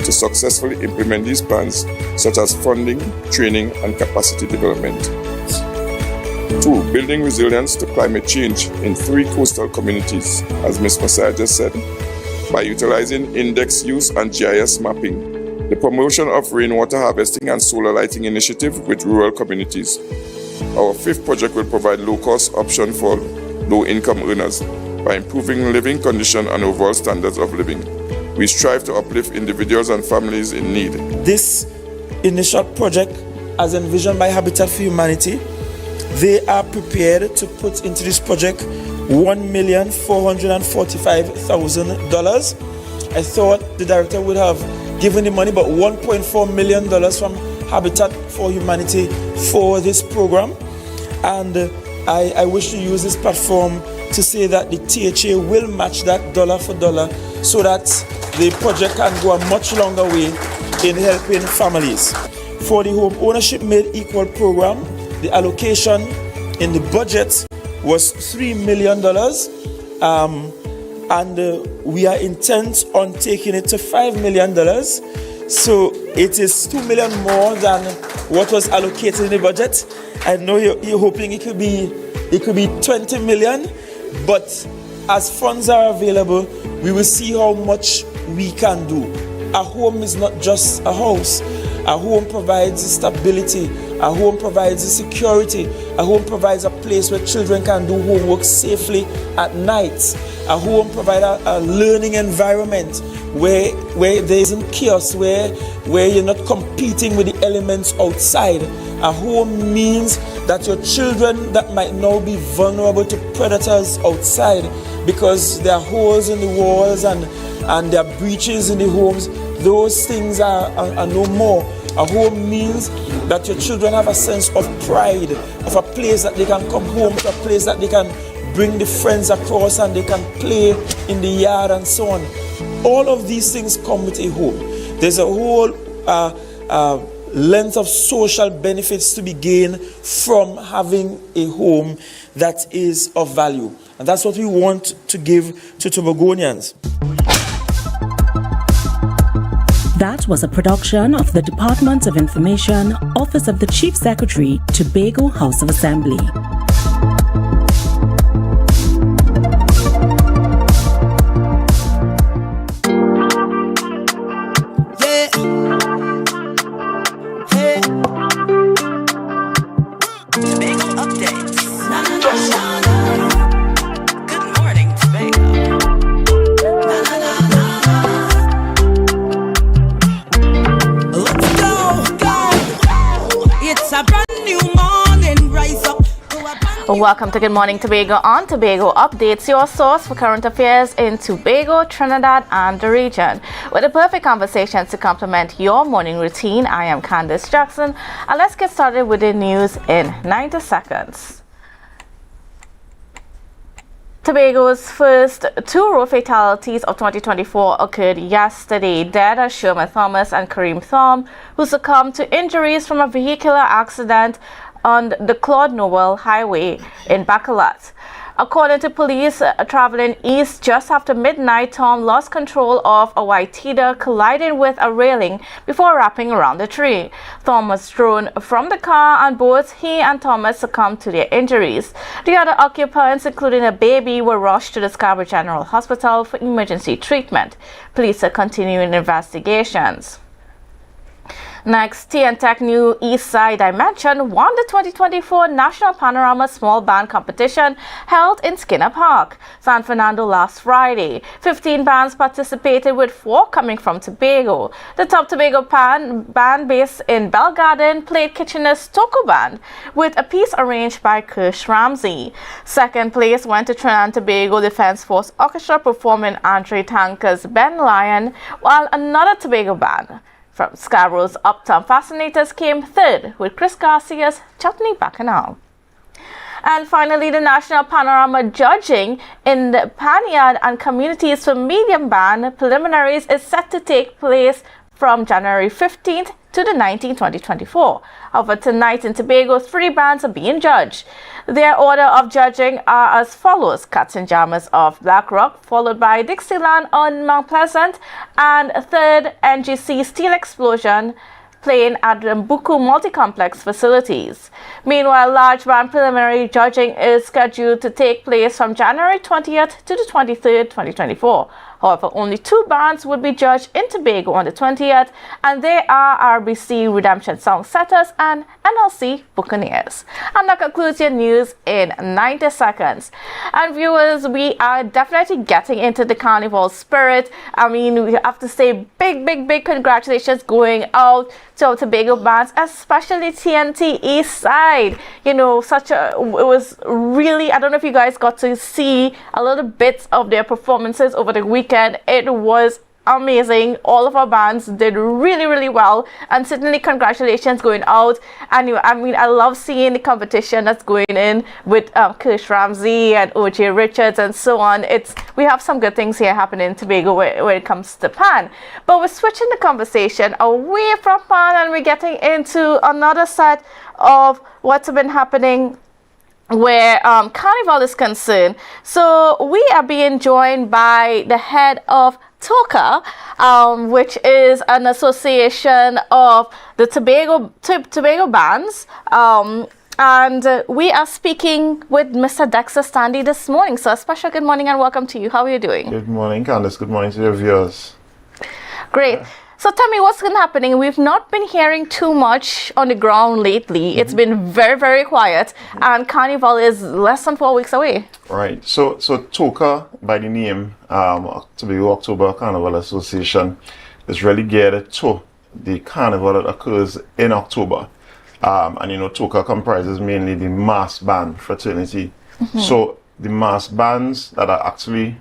to successfully implement these plans, such as funding, training, and capacity development. 2. Building resilience to climate change in 3 coastal communities, as Ms. Messiah just said, by utilizing index use and GIS mapping, the promotion of rainwater harvesting and solar lighting initiative with rural communities. Our 5th project will provide low-cost option for low-income earners by improving living conditions and overall standards of living. We strive to uplift individuals and families in need. This initial project, as envisioned by Habitat for Humanity, they are prepared to put into this project $1,445,000. I thought the director would have given the money, but $1.4 million from Habitat for Humanity for this program. And I wish to use this platform to say that the THA will match that dollar for dollar so that the project can go a much longer way in helping families. For the Home Ownership Made Equal program, the allocation in the budget was $3 million, and we are intent on taking it to $5 million. So it is $2 million more than what was allocated in the budget. I know you're hoping it could be 20 million, but as funds are available, we will see how much we can do. A home is not just a house. A home provides stability. A home provides the security. A home provides a place where children can do homework safely at night. A home provides a learning environment where there isn't chaos, where you're not competing with the elements outside. A home means that your children that might now be vulnerable to predators outside because there are holes in the walls and there are breaches in the homes, those things are no more. A home means that your children have a sense of pride, of a place that they can come home to, a place that they can bring the friends across and they can play in the yard and so on. All of these things come with a home. There's a whole length of social benefits to be gained from having a home that is of value. And that's what we want to give to Tobagonians. That was a production of the Department of Information, Office of the Chief Secretary, Tobago House of Assembly. Welcome to Good Morning Tobago on Tobago Updates, your source for current affairs in Tobago, Trinidad and the region. With the perfect conversations to complement your morning routine, I am Candice Jackson, and let's get started with the news in 90 seconds. Tobago's first two road fatalities of 2024 occurred yesterday. Dead are Sherman Thomas and Kareem Thom, who succumbed to injuries from a vehicular accident on the Claude Noel Highway in Bacalat. According to police, traveling east just after midnight, Tom lost control of a Waitita, colliding with a railing before wrapping around the tree. Tom was thrown from the car and both he and Thomas succumbed to their injuries. The other occupants, including a baby, were rushed to the Scarborough General Hospital for emergency treatment. Police are continuing investigations. Next, Tech New East Side Dimension won the 2024 National Panorama Small Band Competition held in Skinner Park, San Fernando last Friday. 15 bands participated, with 4 coming from Tobago. The top Tobago band based in Bell Garden played Kitchener's Toko Band with a piece arranged by Kirsch Ramsey. Second place went to Trinidad and Tobago Defense Force Orchestra performing Andre Tanker's Ben Lion, while another Tobago band from Scarborough's Uptown Fascinators came third with Chris Garcia's Chutney Bacchanal. And finally, the National Panorama Judging in the Panyard and Communities for Medium Band preliminaries is set to take place from January 15th to the 19th, 2024. However, tonight in Tobago, 3 bands are being judged. Their order of judging are as follows: Cats and Jammers of Black Rock, followed by Dixieland on Mount Pleasant, and third, NGC Steel Explosion, playing at the Mbuku Multi-Complex facilities. Meanwhile, large band preliminary judging is scheduled to take place from January 20th to the 23rd, 2024. However, only 2 bands would be judged in Tobago on the 20th, and they are RBC Redemption Songsetters and NLC Buccaneers. And that concludes your news in 90 seconds. And viewers, we are definitely getting into the Carnival spirit. I mean, we have to say big congratulations going out to our Tobago bands, especially TNT East Side. You know, it was really, I don't know if you guys got to see a little bit of their performances over the weekend. It was amazing. All of our bands did really well, and certainly congratulations going out. And I mean, I love seeing the competition that's going in with Kirsch Ramsey and OJ Richards and so on. We have some good things here happening in Tobago when it comes to Pan. But we're switching the conversation away from Pan, and we're getting into another set of what's been happening where Carnival is concerned. So we are being joined by the head of TOCA, which is an association of the Tobago bands. And we are speaking with Mr. Dexter Standy this morning. So a special good morning and welcome to you. How are you doing? Good morning, Candice. Good morning to your viewers. Great. So tell me what's been happening. We've not been hearing too much on the ground lately. It's been very, very quiet, and Carnival is less than 4 weeks away. Right. So TOCA, by the name, Tobago October Carnival Association, is really geared to the carnival that occurs in October. And you know, TOCA comprises mainly the mass band fraternity. So the mass bands that are actually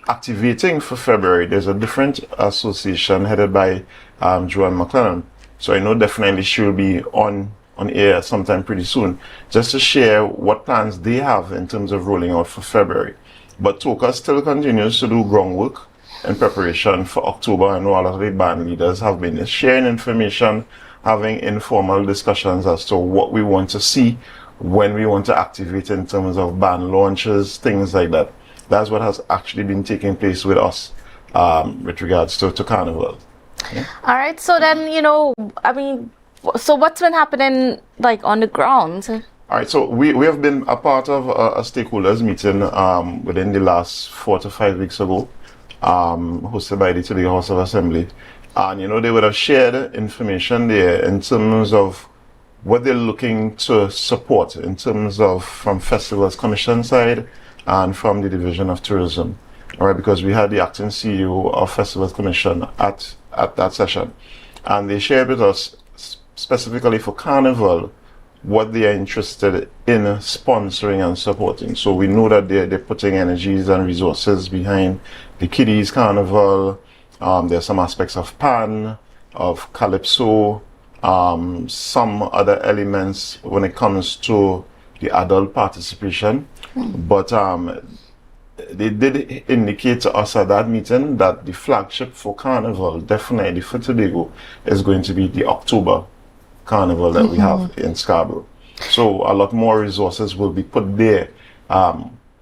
activating for February, there's a different association headed by Joanne McLennan. So I know definitely she'll be on air sometime pretty soon, just to share what plans they have in terms of rolling out for February. But TOCA still continues to do groundwork in preparation for October. I know a lot of the band leaders have been sharing information, having informal discussions as to what we want to see, when we want to activate in terms of band launches, things like that. That's what has actually been taking place with us with regards to Carnival. Yeah. All right. So then, you know, I mean, so what's been happening like on the ground? All right. So we have been a part of a stakeholders meeting within the last 4 to 5 weeks ago, hosted by the Tobago House of Assembly. And, you know, they would have shared information there in terms of what they're looking to support in terms of from Festivals Commission side and from the Division of Tourism. All right, because we had the acting CEO of Festivals Commission at that session. And they shared with us specifically for Carnival what they are interested in sponsoring and supporting. So we know that they're putting energies and resources behind the Kiddies Carnival. There's some aspects of Pan, of Calypso, some other elements when it comes to the adult participation. But they did indicate to us at that meeting that the flagship for Carnival, definitely for Tobago, is going to be the October Carnival that we have in Scarborough. So a lot more resources will be put there,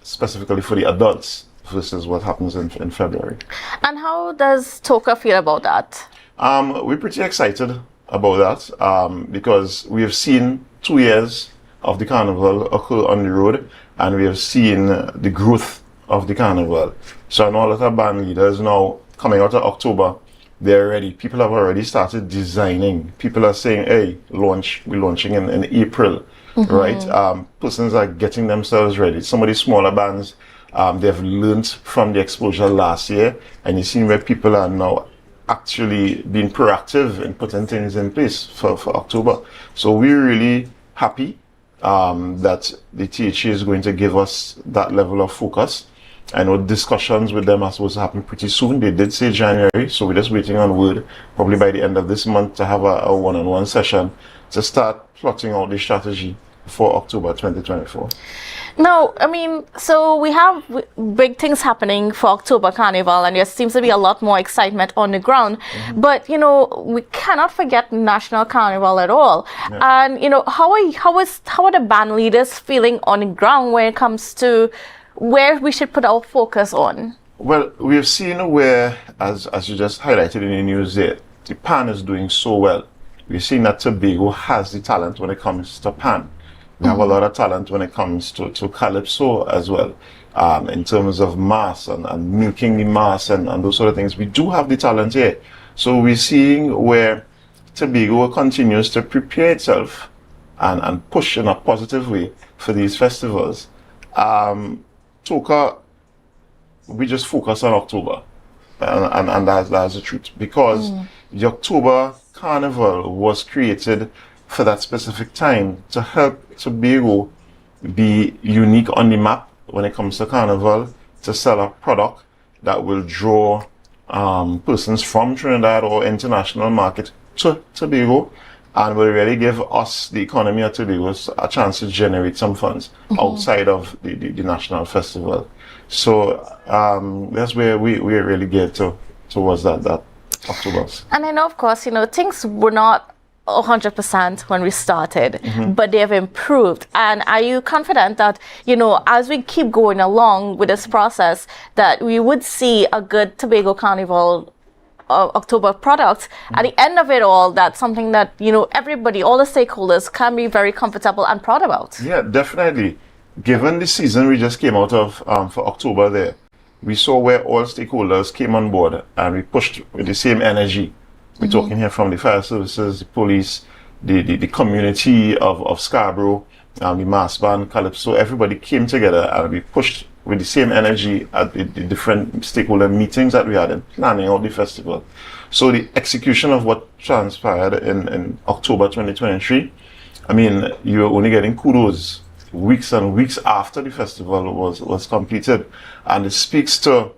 specifically for the adults versus what happens in February. And how does TOCA feel about that? We're pretty excited about that because we have seen 2 years of the Carnival occur on the road, and we have seen the growth of the Carnival. So I know a lot of band leaders now coming out of October, they're ready. People have already started designing. People are saying, hey, we're launching in April, right? Persons are getting themselves ready. Some of the smaller bands, they've learned from the exposure last year, and you see where people are now actually being proactive in putting things in place for October. So we're really happy that the THA is going to give us that level of focus. I know discussions with them are supposed to happen pretty soon. They did say January, so we're just waiting on word, probably by the end of this month, to have a one-on-one session to start plotting out the strategy for October 2024. Now, I mean, so we have big things happening for October Carnival, and there seems to be a lot more excitement on the ground. But, you know, we cannot forget National Carnival at all. Yeah. And, you know, how are the band leaders feeling on the ground when it comes to where we should put our focus on? Well, we've seen where, as you just highlighted in the news there, the Pan is doing so well. We've seen that Tobago has the talent when it comes to Pan. We have a lot of talent when it comes to Calypso as well, in terms of mass and milking the mass and those sort of things. We do have the talent here. So we're seeing where Tobago continues to prepare itself and push in a positive way for these festivals. TOCA, we just focus on October, and that's the truth, because the October Carnival was created for that specific time to help Tobago be unique on the map when it comes to Carnival, to sell a product that will draw persons from Trinidad or international market to Tobago, and will really give us, the economy of Tobago, a chance to generate some funds outside of the national festival. So that's where we're really geared towards that October. And I know, of course, you know, things were not 100% when we started, but they have improved. And are you confident that, you know, as we keep going along with this process, that we would see a good Tobago Carnival October product at the end of it all, that's something that, you know, everybody, all the stakeholders can be very comfortable and proud about? Yeah, definitely. Given the season we just came out of for October there, we saw where all stakeholders came on board and we pushed with the same energy We're talking here from the fire services, the police, the community of Scarborough, the mass band, Calypso. Everybody came together and we pushed with the same energy at the different stakeholder meetings that we had in planning out the festival. So the execution of what transpired in October 2023, I mean, you're only getting kudos weeks and weeks after the festival was completed. And it speaks to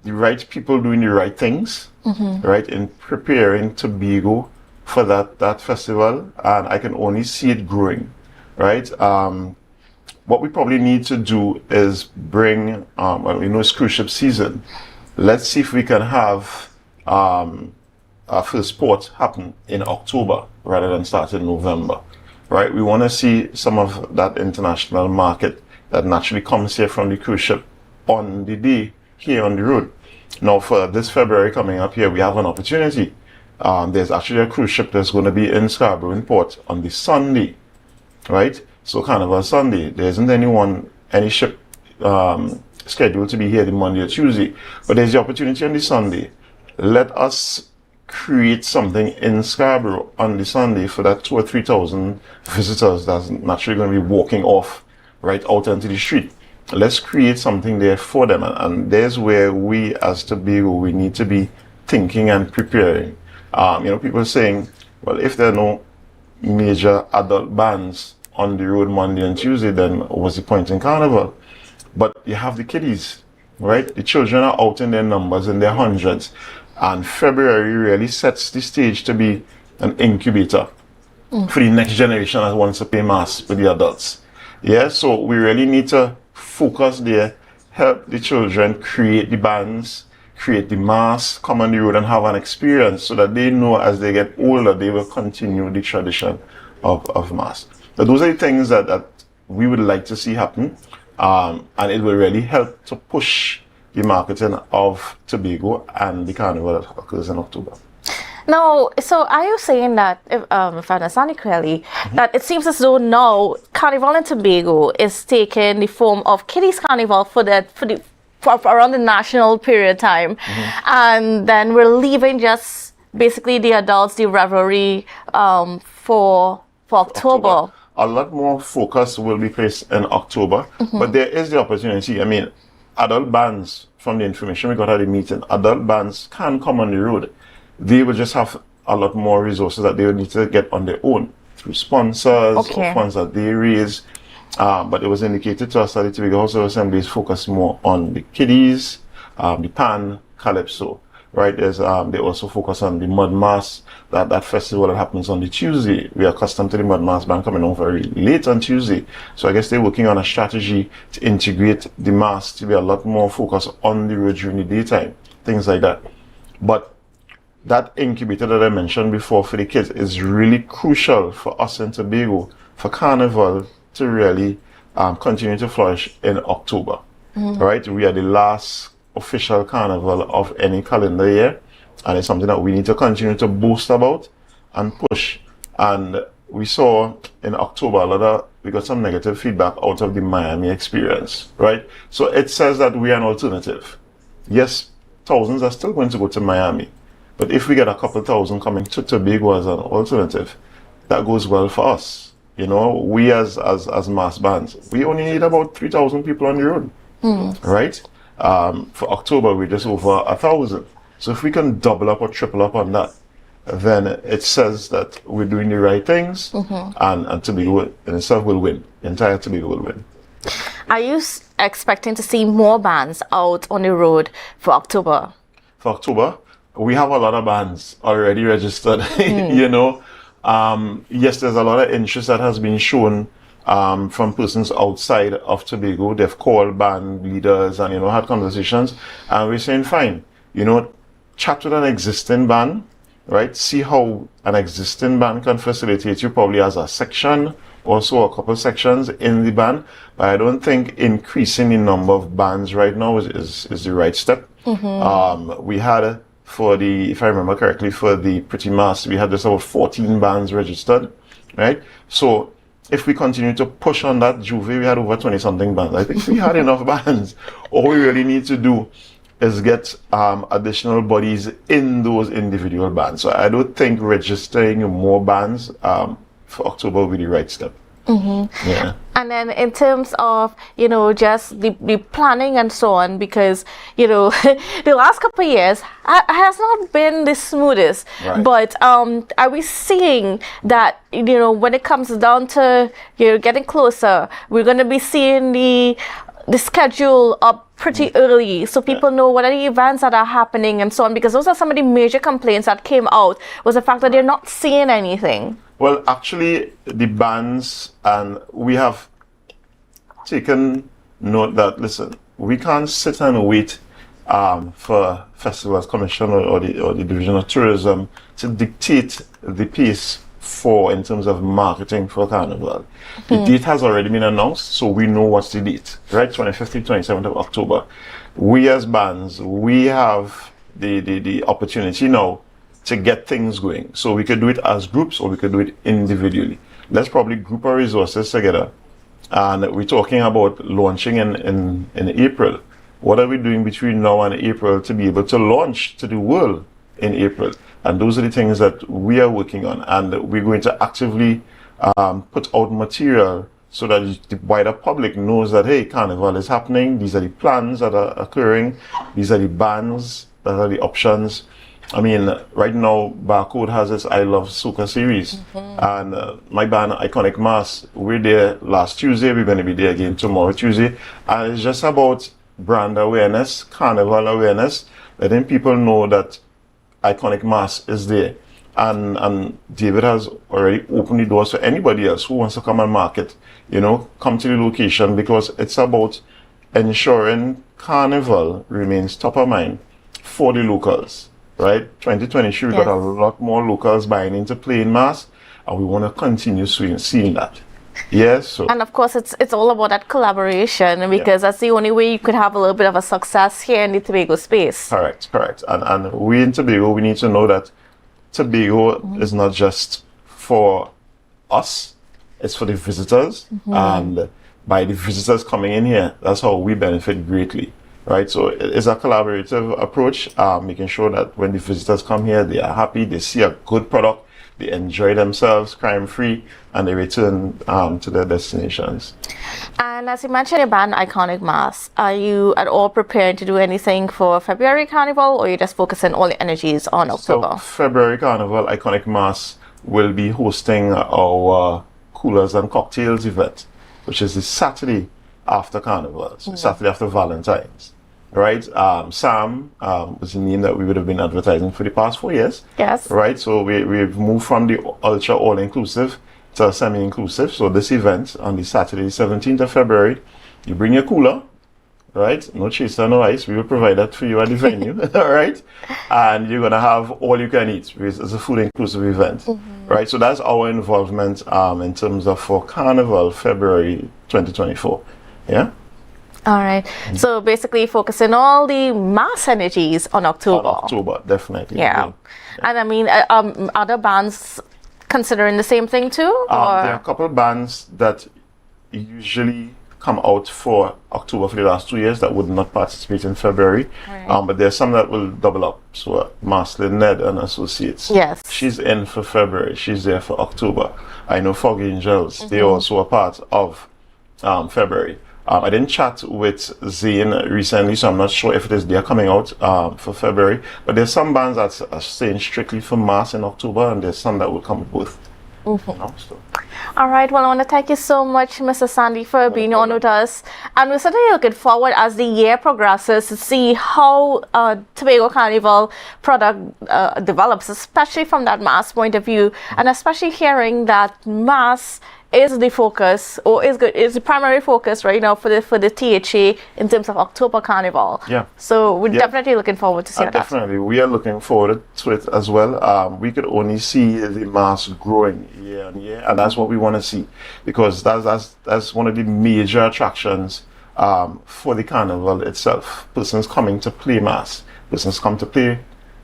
the right people doing the right things, right, in preparing Tobago for that festival. And I can only see it growing, right? What we probably need to do is bring, well, we know it's cruise ship season. Let's see if we can have our first port happen in October rather than start in November, right? We want to see some of that international market that naturally comes here from the cruise ship on the day here on the road. Now for this February coming up here, we have an opportunity. There's actually a cruise ship that's going to be in Scarborough in port on the Sunday, right? So Carnival Sunday, there isn't any ship scheduled to be here the Monday or Tuesday, but there's the opportunity on the Sunday. Let us create something in Scarborough on the Sunday for that 2,000 or 3,000 visitors that's naturally going to be walking off right out into the street. Let's create something there for them, and there's where we as Tobago, we need to be thinking and preparing. People are saying, well, if there are no major adult bands on the road Monday and Tuesday, then what's the point in Carnival? But you have the kiddies, right? The children are out in their numbers, in their hundreds. And February really sets the stage to be an incubator for the next generation that wants to play mass with the adults. Yeah, so we really need to focus there, help the children create the bands, create the mass, come on the road and have an experience so that they know as they get older, they will continue the tradition of mass. But those are the things that we would like to see happen. And it will really help to push the marketing of Tobago and the carnival that occurs in October. No, so are you saying that, if I understand it clearly, that it seems as though now Carnival in Tobago is taking the form of Kiddies Carnival for around the national period time, and then we're leaving just basically the adults, the revelry for October. A lot more focus will be placed in October, but there is the opportunity. I mean, adult bands, from the information we got at the meeting, adult bands can come on the road. They will just have a lot more resources that they would need to get on their own through sponsors or funds that they raise. But it was indicated to us that the Tobago House of Assembly is focused more on the kiddies, the pan, Calypso, right? They also focus on the Mud Mass, that festival that happens on the Tuesday. We are accustomed to the Mud Mass band coming on very late on Tuesday. So I guess they're working on a strategy to integrate the mass to be a lot more focused on the road during the daytime, things like that. But that incubator that I mentioned before for the kids is really crucial for us in Tobago, for Carnival to really continue to flourish in October, right? We are the last official carnival of any calendar year, and it's something that we need to continue to boast about and push. And we saw in October we got some negative feedback out of the Miami experience, right? So it says that we are an alternative. Yes, thousands are still going to go to Miami, but if we get a couple thousand coming to Tobago as an alternative, that goes well for us. You know, we as mass bands, we only need about 3,000 people on the road, right? For October, we're just over 1,000. So if we can double up or triple up on that, then it says that we're doing the right things, and Tobago in itself will win. The entire Tobago will win. Are you expecting to see more bands out on the road for October? For October, we have a lot of bands already registered, you know. Yes, there's a lot of interest that has been shown from persons outside of Tobago. They've called band leaders and, had conversations. And we're saying, fine, chat with an existing band, right? See how an existing band can facilitate you probably as a section, also a couple sections in the band. But I don't think increasing the number of bands right now is the right step. We had, if I remember correctly, for the Pretty Mass, we had just about 14 bands registered, right? So if we continue to push on that, Juve, we had over 20-something bands. I think we had enough bands. All we really need to do is get additional bodies in those individual bands. So I don't think registering more bands for October will be the right step. Yeah. And then in terms of, just the planning and so on, because, the last couple of years has not been the smoothest. Right. But are we seeing that, when it comes down to, getting closer, we're going to be seeing the schedule up pretty early so people know what are the events that are happening and so on, because those are some of the major complaints that came out, was the fact that they're not seeing anything. Well, actually, the bands, and we have taken note that, listen, we can't sit and wait for Festivals Commission or the Division of Tourism to dictate the pace in terms of marketing for Carnival. The date has already been announced, so we know what's the date, right? 25th, 27th of October. We as bands, we have the opportunity now to get things going. So we could do it as groups or we could do it individually. Let's probably group our resources together. And we're talking about launching in April. What are we doing between now and April to be able to launch to the world in April? And those are the things that we are working on. And we're going to actively put out material so that the wider public knows that, hey, Carnival is happening. These are the plans that are occurring. These are the bands, that are the options. I mean, right now, Barcode has its I Love Soca series. And my band, Iconic Mass, we're there last Tuesday. We're going to be there again tomorrow, Tuesday. And it's just about brand awareness, Carnival awareness, letting people know that Iconic Mass is there. And David has already opened the doors for anybody else who wants to come and market, come to the location, because it's about ensuring Carnival remains top of mind for the locals. Right, 2023, we got a lot more locals buying into playing mass, and we want to continue seeing that. Yes. So. And of course, it's all about that collaboration, because that's the only way you could have a little bit of a success here in the Tobago space. Correct. And we in Tobago, we need to know that Tobago is not just for us; it's for the visitors, and by the visitors coming in here, that's how we benefit greatly. Right, so it's a collaborative approach, making sure that when the visitors come here, they are happy, they see a good product, they enjoy themselves crime-free, and they return to their destinations. And as you mentioned, your band Iconic Mass, are you at all prepared to do anything for February Carnival, or are you just focusing all the energies on October? So February Carnival, Iconic Mass will be hosting our Coolers and Cocktails event, which is the Saturday after Carnival, Saturday after Valentine's. Right, Sam was the name that we would have been advertising for the past 4 years. Yes. Right, so we've moved from the ultra all-inclusive to semi-inclusive. So this event on the Saturday, 17th of February, you bring your cooler, right? No chaser, no ice. We will provide that for you at the venue, all right? And you're gonna have all you can eat. It's a food-inclusive event, right? So that's our involvement in terms of for Carnival, February 2024. Yeah. All right. So basically focusing all the mass energies on October. On October, definitely. Yeah. And I mean, other bands considering the same thing too? There are a couple of bands that usually come out for October for the last 2 years that would not participate in February. Right. But there's some that will double up. So Marcelin Ned and Associates. Yes. She's in for February. She's there for October. I know Fog Angels. They also are part of February. I didn't chat with Zane recently, so I'm not sure if it is they're coming out for February. But there's some bands that are staying strictly for mass in October, and there's some that will come with both. All right. Well, I want to thank you so much, Mr. Sandy, for being on with us. And we're certainly looking forward as the year progresses to see how Tobago Carnival product develops, especially from that mass point of view, and especially hearing that mass is the focus, or is the primary focus right now for the THA in terms of October Carnival. Yeah. So we're definitely looking forward to see that. Definitely, we are looking forward to it as well. We could only see the mass growing year on year, and that's what we want to see, because that's one of the major attractions for the carnival itself. Persons coming to play mass, persons come to play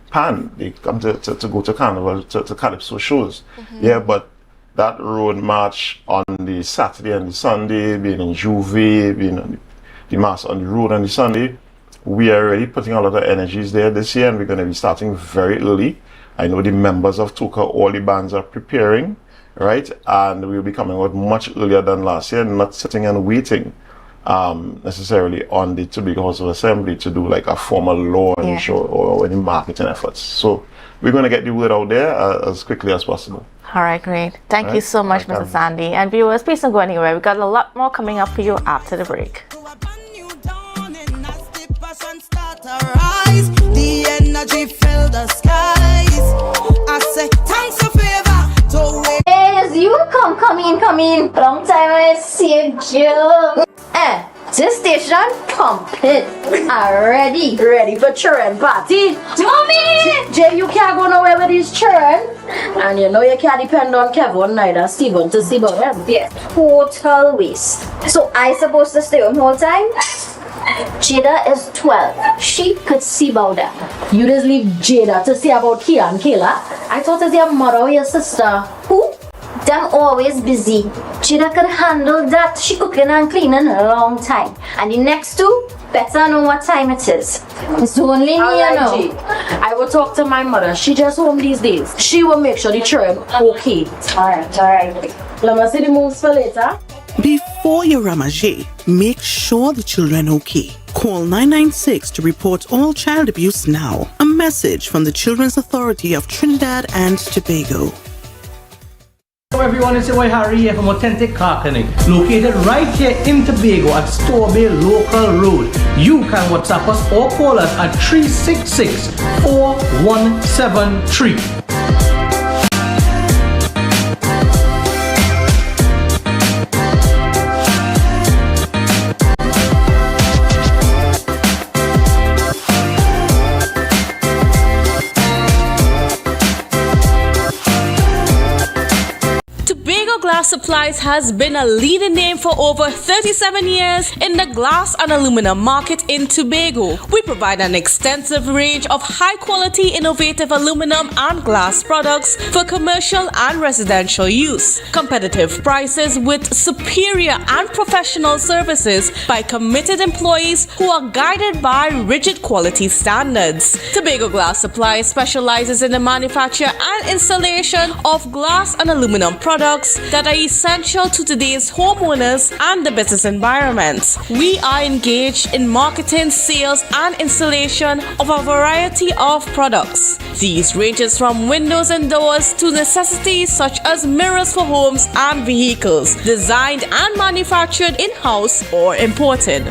pan, they come to go to carnival, to calypso shows. Yeah, but that road march on the Saturday and the Sunday, being in Juve, being on the mass on the road on the Sunday, We are already putting a lot of energies there this year, and we're going to be starting very early. I know the members of Toka, all the bands are preparing, right? And we'll be coming out much earlier than last year, not sitting and waiting necessarily on the Tobago House of Assembly to do like a formal launch or any marketing efforts. So we're going to get the word out there as quickly as possible. All right, great. Thank you so much, Mr. Sandy. And viewers, please don't go anywhere. We've got a lot more coming up for you after the break. The energy fill the skies. I say thanks for favor to wait. Yes, you come in. Long time I see you. This station complete. Ready for children party. Mommy! Jay, you can't go nowhere with these children. And you know you can't depend on Kevin neither Steven to see about them. Yeah, total waste. So I supposed to stay home whole time? Jada is 12. She could see about them. You just leave Jada to see about Kia and Kayla. I thought it was your mother or your sister. Who? Them always busy. Jada could handle that. She cooking and cleaning a long time. And the next two better know what time it is. It's only me, you know. I will talk to my mother. She just home these days. She will make sure the children okay. Alright. Let me see the moves for later. Before your Ramajé, make sure the children okay. Call 996 to report all child abuse now. A message from the Children's Authority of Trinidad and Tobago. Hello everyone, it's your boy Harry here from Authentic Car Clinic, located right here in Tobago at Tobago Local Road. You can WhatsApp us or call us at 366-4173. Glass Supplies has been a leading name for over 37 years in the glass and aluminum market in Tobago. We provide an extensive range of high-quality, innovative aluminum and glass products for commercial and residential use. Competitive prices with superior and professional services by committed employees who are guided by rigid quality standards. Tobago Glass Supplies specializes in the manufacture and installation of glass and aluminum products that are essential to today's homeowners and the business environment. We are engaged in marketing, sales, and installation of a variety of products. These ranges from windows and doors to necessities such as mirrors for homes and vehicles, designed and manufactured in-house or imported.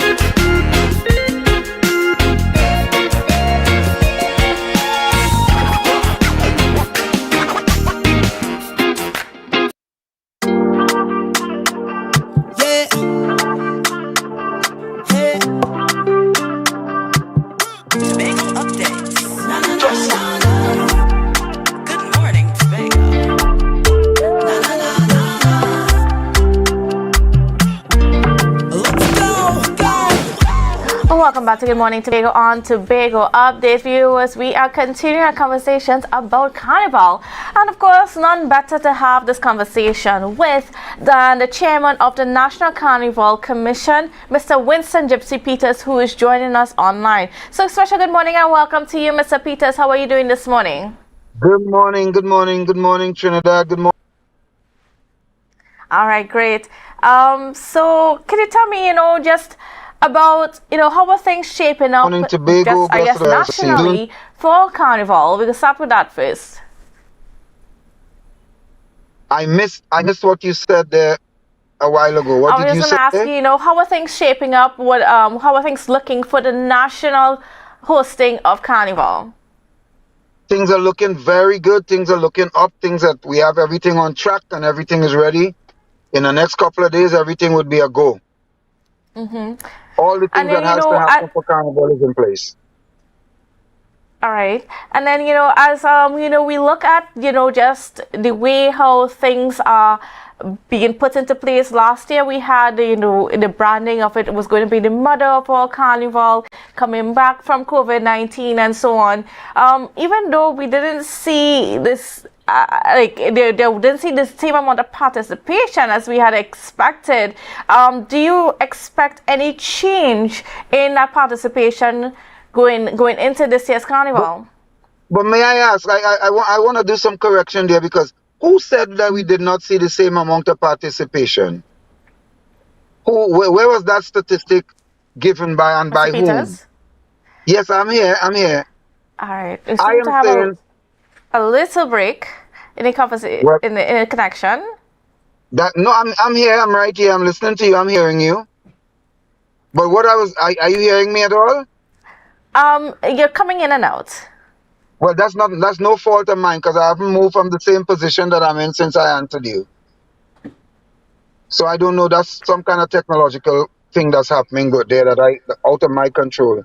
Welcome back to Good Morning Tobago on Tobago Update. Viewers, we are continuing our conversations about Carnival. And of course, none better to have this conversation with than the chairman of the National Carnival Commission, Mr. Winston Gypsy Peters, who is joining us online. So special good morning and welcome to you, Mr. Peters. How are you doing this morning? Good morning, Trinidad. Good morning. All right, great. So can you tell me, just about, how are things shaping up, Tobago, just, I guess, nationally for Carnival? We can start with that first. I missed what you said there a while ago. What did you say? I was going to ask you, how are things shaping up? How are things looking for the national hosting of Carnival? Things are looking very good. Things are looking up. We have everything on track and everything is ready. In the next couple of days, everything would be a go. Mm-hmm. All the things that has to happen for Carnival is in place. All right. And then, as, we look at, just the way how things are being put into place. Last year we had, the branding of it was going to be the mother of all carnival, coming back from COVID-19 and so on. Even though we didn't see this, they didn't see the same amount of participation as we had expected. Do you expect any change in that participation going into this year's carnival? But may I ask, I want to do some correction there, because who said that we did not see the same amount of participation? Where was that statistic given by and by whom? Yes, I'm here. All right. We seem to have a little break in the conversation, in the connection. I'm here. I'm right here. I'm listening to you. I'm hearing you. But are you hearing me at all? You're coming in and out. Well, that's no fault of mine, because I haven't moved from the same position that I'm in since I answered you. So I don't know, that's some kind of technological thing that's happening good there that out of my control.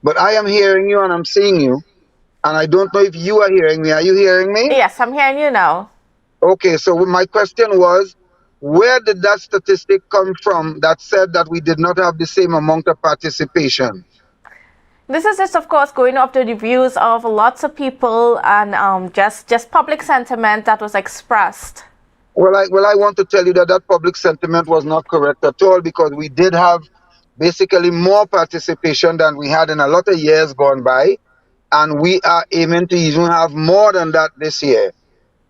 But I am hearing you and I'm seeing you, and I don't know if you are hearing me. Are you hearing me? Yes, I'm hearing you now. Okay, so my question was, where did that statistic come from that said that we did not have the same amount of participation? This is just, of course, going off the reviews of lots of people and just public sentiment that was expressed. Well, I want to tell you that public sentiment was not correct at all, because we did have basically more participation than we had in a lot of years gone by, and we are aiming to even have more than that this year.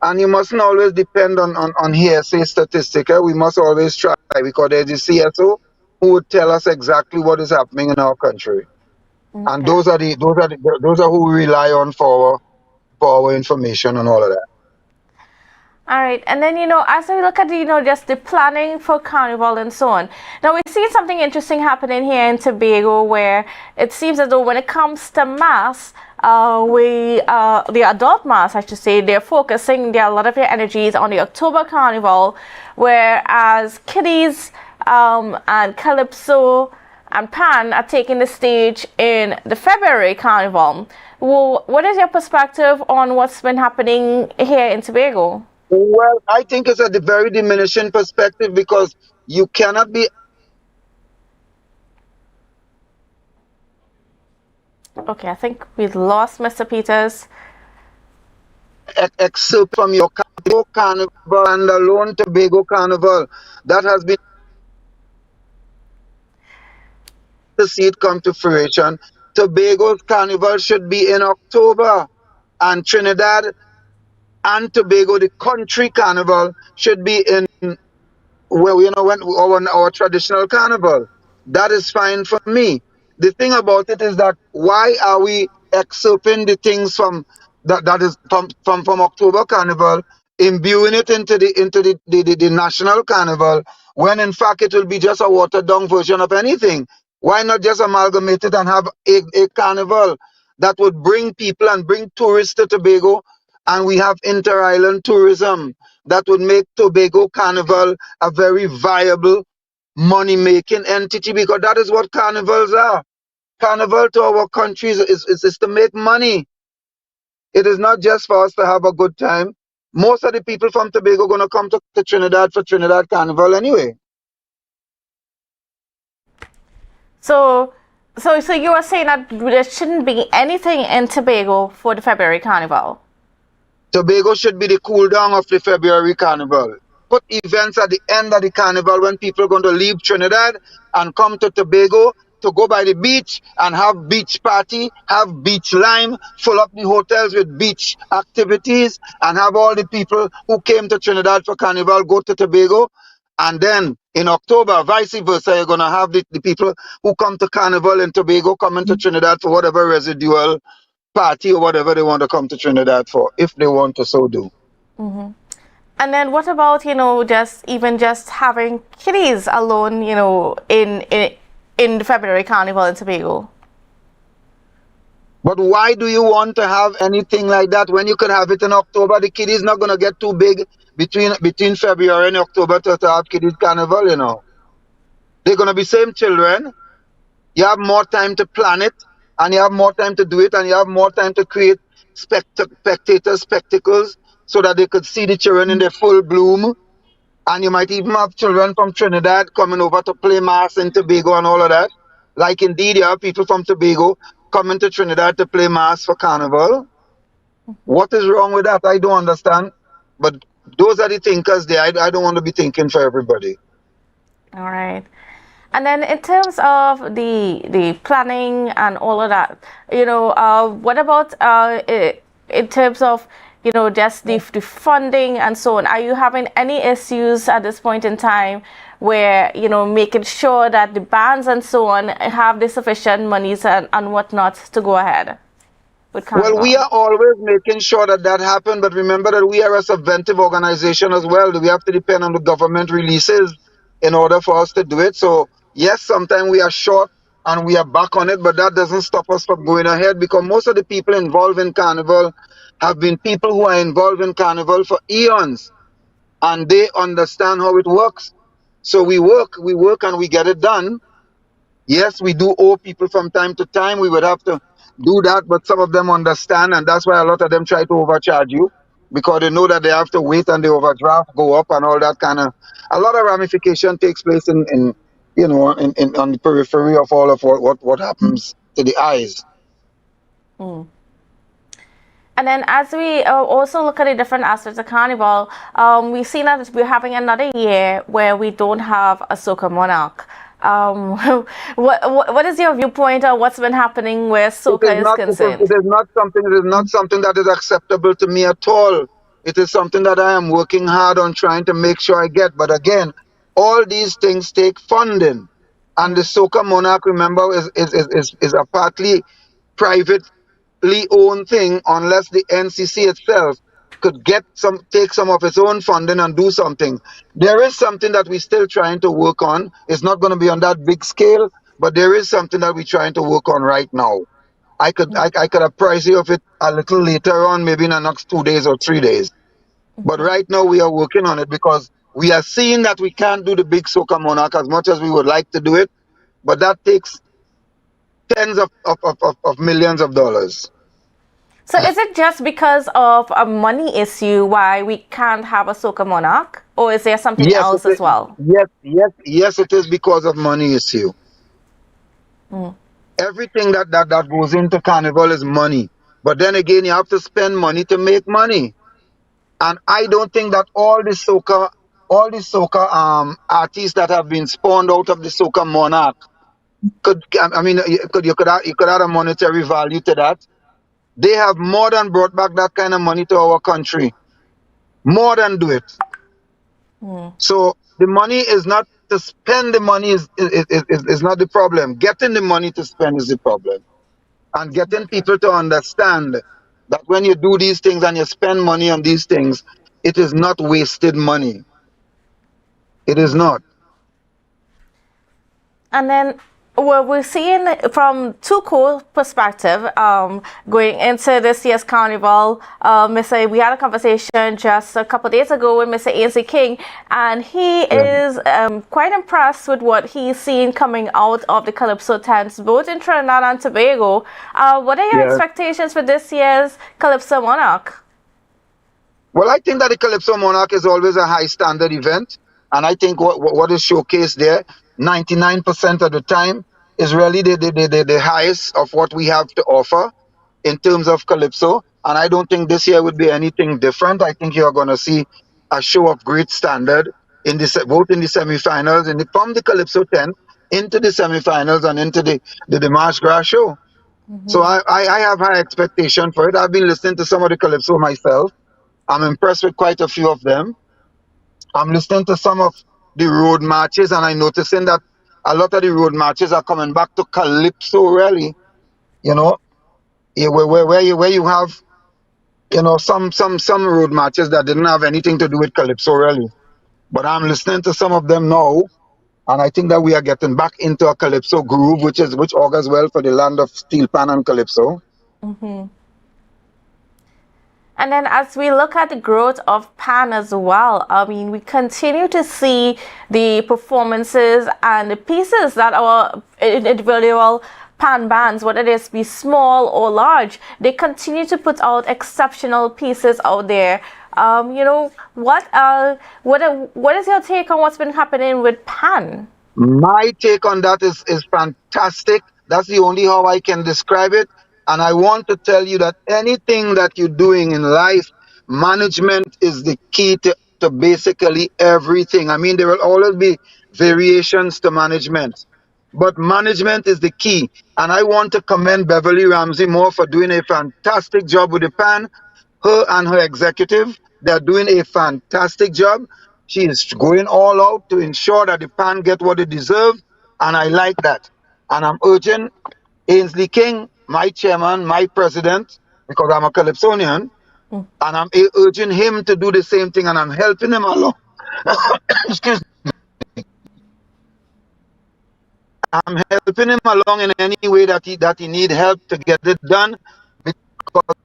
And you mustn't always depend on hearsay statistic. We must always try, because there's the CSO who would tell us exactly what is happening in our country. Okay. And those are who we rely on for our information and all of that. All right, and then, as we look at, just the planning for Carnival and so on. Now, we see something interesting happening here in Tobago, where it seems as though when it comes to mass, the adult mass, I should say, they're focusing a lot of their energies on the October Carnival, whereas kiddies and Calypso and Pan are taking the stage in the February Carnival. Well, what is your perspective on what's been happening here in Tobago? Well, I think it's a very diminishing perspective, because you cannot be... Okay, I think we've lost Mr. Peters. Except from your Carnival and alone Tobago Carnival, that has been to see it come to fruition. Tobago's Carnival should be in October, and Trinidad and Tobago, the country Carnival, should be in when our traditional Carnival. That is fine for me. The thing about it is that why are we excerpting the things from October Carnival, imbuing it into the national Carnival, when in fact it will be just a watered down version of anything? Why not just amalgamate it and have a carnival that would bring people and bring tourists to Tobago, and we have inter-island tourism that would make Tobago Carnival a very viable money-making entity, because that is what carnivals are. Carnival to our countries is to make money. It is not just for us to have a good time. Most of the people from Tobago are going to come to Trinidad for Trinidad Carnival anyway. So you are saying that there shouldn't be anything in Tobago for the February Carnival? Tobago should be the cool down of the February Carnival. Put events at the end of the Carnival when people are going to leave Trinidad and come to Tobago to go by the beach and have beach party, have beach lime, fill up the hotels with beach activities, and have all the people who came to Trinidad for Carnival go to Tobago. And then in October, vice versa, you're going to have the people who come to Carnival in Tobago coming to Trinidad for whatever residual party or whatever they want to come to Trinidad for, if they want to so do. Mm-hmm. And then what about, just having kiddies alone, in the February Carnival in Tobago? But why do you want to have anything like that when you could have it in October? The kiddies not going to get too big between February and October to have kiddies Carnival, They're going to be same children. You have more time to plan it, and you have more time to do it, and you have more time to create spectacles so that they could see the children in their full bloom. And you might even have children from Trinidad coming over to play mass in Tobago and all of that. Like indeed, you have people from Tobago coming to Trinidad to play mass for Carnival. What is wrong with that? I don't understand. But those are the thinkers there. I don't want to be thinking for everybody. All right. And then in terms of the planning and all of that, what about in terms of, just the funding and so on? Are you having any issues at this point in time where, making sure that the bands and so on have the sufficient monies and whatnot to go ahead with Carnival? Well, we are always making sure that happens, but remember that we are a subventive organization as well. We have to depend on the government releases in order for us to do it. So, yes, sometimes we are short and we are back on it, but that doesn't stop us from going ahead, because most of the people involved in Carnival have been people who are involved in Carnival for eons, and they understand how it works. So we work and we get it done. Yes, we do owe people from time to time. We would have to do that, but some of them understand, and that's why a lot of them try to overcharge you, because they know that they have to wait and the overdraft go up and all that kind of. A lot of ramification takes place in on the periphery of all of what happens to the eyes. Mm. And then as we also look at the different aspects of Carnival, we've seen that we're having another year where we don't have a soca monarch. What is your viewpoint on what's been happening where soca is concerned? It is not something that is acceptable to me at all. It is something that I am working hard on trying to make sure I get. But again, all these things take funding, and the soca monarch, remember, is a partly privately owned thing, unless the NCC itself could take some of its own funding and do something. There is something that we're still trying to work on. It's not going to be on that big scale, but there is something that we're trying to work on right now. I could apprise you of it a little later on, maybe in the next 2 days or 3 days. But right now we are working on it, because we are seeing that we can't do the big soca monarch as much as we would like to do it, but that takes tens of millions of dollars. So is it just because of a money issue why we can't have a soca monarch, or is there something else as well? Yes, it is because of money issue. Everything that goes into Carnival is money, but then again, you have to spend money to make money. And I don't think that all the soca artists that have been spawned out of the soca monarch you could add a monetary value to that. They have more than brought back that kind of money to our country. More than do it. So the money is not to spend. The money is not the problem. Getting the money to spend is the problem. And getting people to understand that when you do these things and you spend money on these things, it is not wasted money. It is not. And then we're seeing from two cool perspective going into this year's Carnival. We had a conversation just a couple of days ago with Mr. A.C. King, and he is quite impressed with what he's seen coming out of the Calypso tents, both in Trinidad and Tobago. What are your expectations for this year's Calypso Monarch? Well, I think that the Calypso Monarch is always a high standard event, and I think what is showcased there 99% of the time is really the highest of what we have to offer in terms of Calypso. And I don't think this year would be anything different. I think you're going to see a show of great standard both in the semi-finals from the Calypso tent into the semi-finals and into the March Gras show. So I have high expectation for it. I've been listening to some of the Calypso myself. I'm impressed with quite a few of them. I'm listening to some of the road marches, and I'm noticing that a lot of the road marches are coming back to Calypso really, where you have, some road marches that didn't have anything to do with Calypso really. But I'm listening to some of them now, and I think that we are getting back into a Calypso groove, which augurs well for the land of steel pan and Calypso. And then as we look at the growth of Pan as well, I mean, we continue to see the performances and the pieces that our individual Pan bands, whether they be small or large, they continue to put out exceptional pieces out there. What is your take on what's been happening with PAN? My take on that is fantastic. That's the only how I can describe it. And I want to tell you that anything that you're doing in life, management is the key to basically everything. I mean, there will always be variations to management, but management is the key. And I want to commend Beverly Ramsey Moore for doing a fantastic job with the PAN. Her and her executive, they're doing a fantastic job. She is going all out to ensure that the PAN get what they deserve, and I like that. And I'm urging Ainsley King, my chairman, my president, because I'm a Calypsonian, and I'm urging him to do the same thing, and I'm helping him along. Excuse me. I'm helping him along in any way that he need help to get it done, because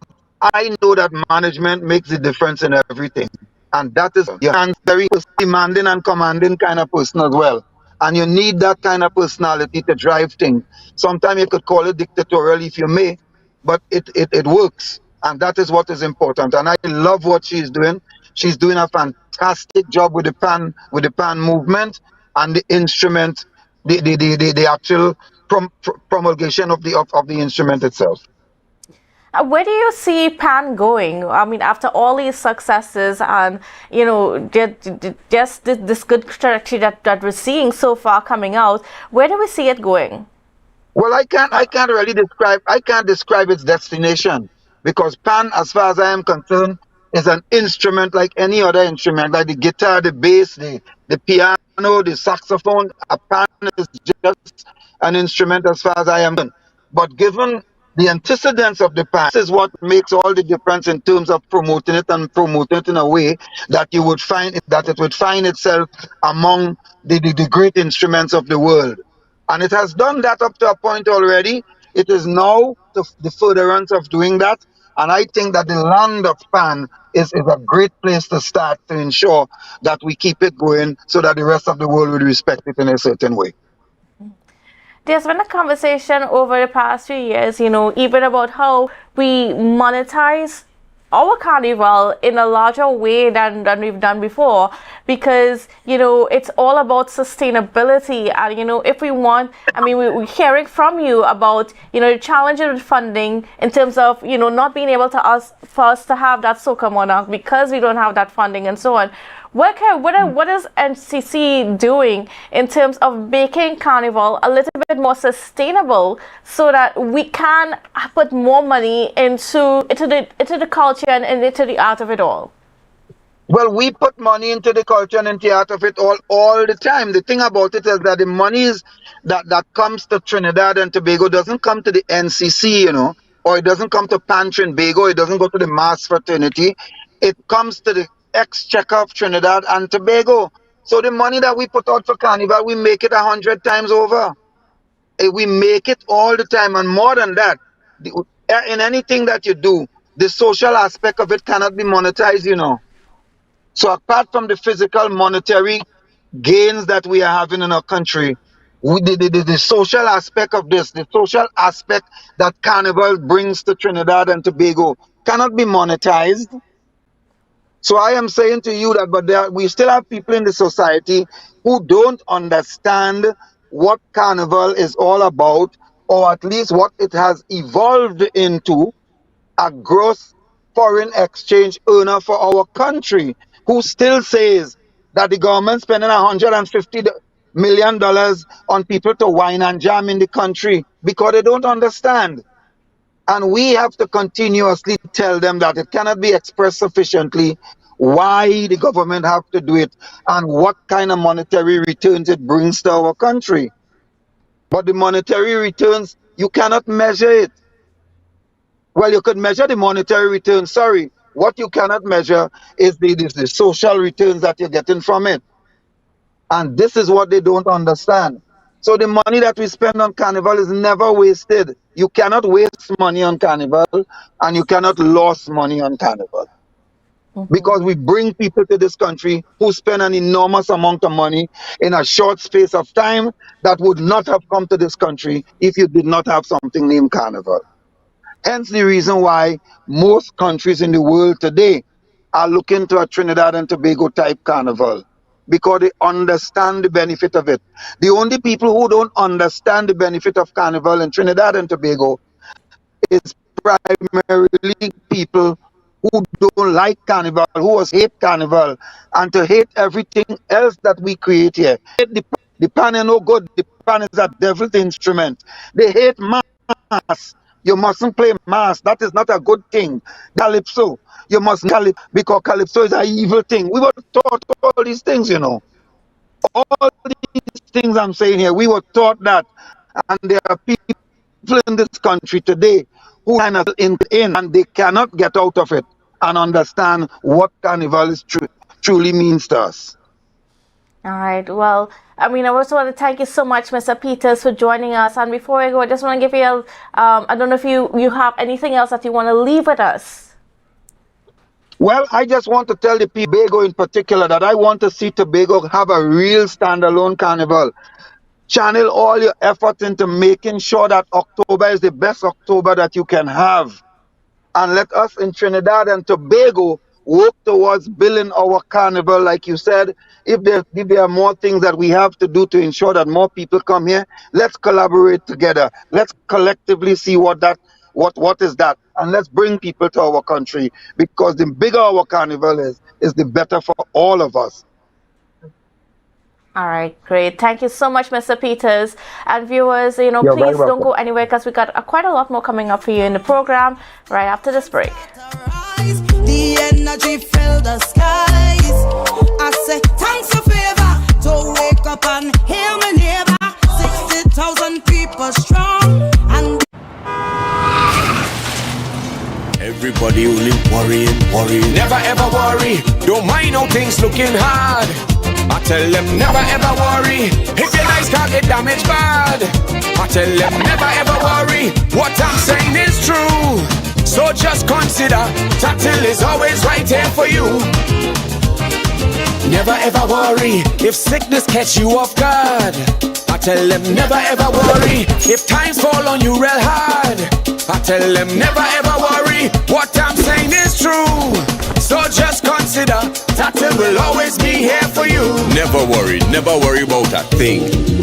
I know that management makes the difference in everything. And that is you're very demanding and commanding kind of person as well. And you need that kind of personality to drive things. Sometimes you could call it dictatorial if you may, but it works. And that is what is important. And I love what she's doing. She's doing a fantastic job with the PAN movement and the instrument, the actual promulgation of the instrument itself. Where do you see PAN going? I mean, after all these successes and, just this good trajectory that we're seeing so far coming out, where do we see it going? Well, I can't describe its destination, because PAN, as far as I am concerned, is an instrument like any other instrument, like the guitar, the bass, the piano, the saxophone. A PAN is just an instrument as far as I am concerned. But given the antecedents of the PAN, this is what makes all the difference in terms of promoting it, and promoting it in a way that you would find that it would find itself among the great instruments of the world. And it has done that up to a point already. It is now the furtherance of doing that. And I think that the land of PAN is a great place to start to ensure that we keep it going, so that the rest of the world will respect it in a certain way. There's been a conversation over the past few years, even about how we monetize our carnival in a larger way than we've done before, because it's all about sustainability. And if we want, we're hearing from you about the challenges with funding in terms of not being able for us to have that Soca Monarch because we don't have that funding and so on. What is NCC doing in terms of making Carnival a little bit more sustainable, so that we can put more money into the culture and into the art of it all? Well, we put money into the culture and into the art of it all the time. The thing about it is that the monies that comes to Trinidad and Tobago doesn't come to the NCC, or it doesn't come to PAN Trinbago, it doesn't go to the mass fraternity. It comes to the exchequer of Trinidad and Tobago. So the money that we put out for Carnival, we make it 100 times over. We make it all the time, and more than that. In anything that you do, the social aspect of it cannot be monetized, So apart from the physical monetary gains that we are having in our country, the social aspect of this, the social aspect that Carnival brings to Trinidad and Tobago cannot be monetized. So I am saying to you that, but we still have people in the society who don't understand what Carnival is all about, or at least what it has evolved into, a gross foreign exchange earner for our country, who still says that the government spending $150 million on people to wine and jam in the country, because they don't understand. And we have to continuously tell them that it cannot be expressed sufficiently why the government have to do it and what kind of monetary returns it brings to our country. But the monetary returns, you cannot measure it. Well, you could measure the monetary returns, sorry. What you cannot measure is the social returns that you're getting from it. And this is what they don't understand. So the money that we spend on Carnival is never wasted. You cannot waste money on Carnival, and you cannot lose money on Carnival. Because we bring people to this country who spend an enormous amount of money in a short space of time that would not have come to this country if you did not have something named Carnival. Hence the reason why most countries in the world today are looking to a Trinidad and Tobago type carnival because they understand the benefit of it. The only people who don't understand the benefit of carnival in Trinidad and Tobago is primarily people who don't like carnival, who hate carnival, and to hate everything else that we create here. The pan is no good. The pan is a devil's instrument. They hate mass. You mustn't play mass. That is not a good thing. Calypso. You must calypso because calypso is an evil thing. We were taught all these things, you know. All these things I'm saying here, we were taught that. And there are people in this country today who kind of in and they cannot get out of it and understand what carnival is truly means to us. All right. Well, I also want to thank you so much, Mr. Peters, for joining us. And before I go, I just want to give you I don't know if you have anything else that you want to leave with us. Well, I just want to tell the Tobago in particular that I want to see Tobago have a real standalone carnival. Channel all your effort into making sure that October is the best October that you can have. And let us in Trinidad and Tobago work towards building our carnival. Like you said, if there are more things that we have to do to ensure that more people come here, let's collaborate together. Let's collectively see what is that. And let's bring people to our country, because the bigger our carnival is the better for all of us. All right, great. Thank you so much, Mr. Peters. And viewers, please don't go anywhere, because we got quite a lot more coming up for you in the program right after this break. The energy fill the skies. I say thanks for favor to wake up and hear my neighbor. 60,000 people strong and Everybody only worrying. Never ever worry. Don't mind how things looking hard. I tell them never ever worry. If your nice can't get damaged bad. I tell them never ever worry. What I'm saying is true. So just consider Tatil is always right here for you. Never ever worry if sickness catch you off guard. I tell them never ever worry if times fall on you real hard. I tell them never ever worry. What I'm saying is true. So just consider Tatil will always be here for you. Never worry about a thing.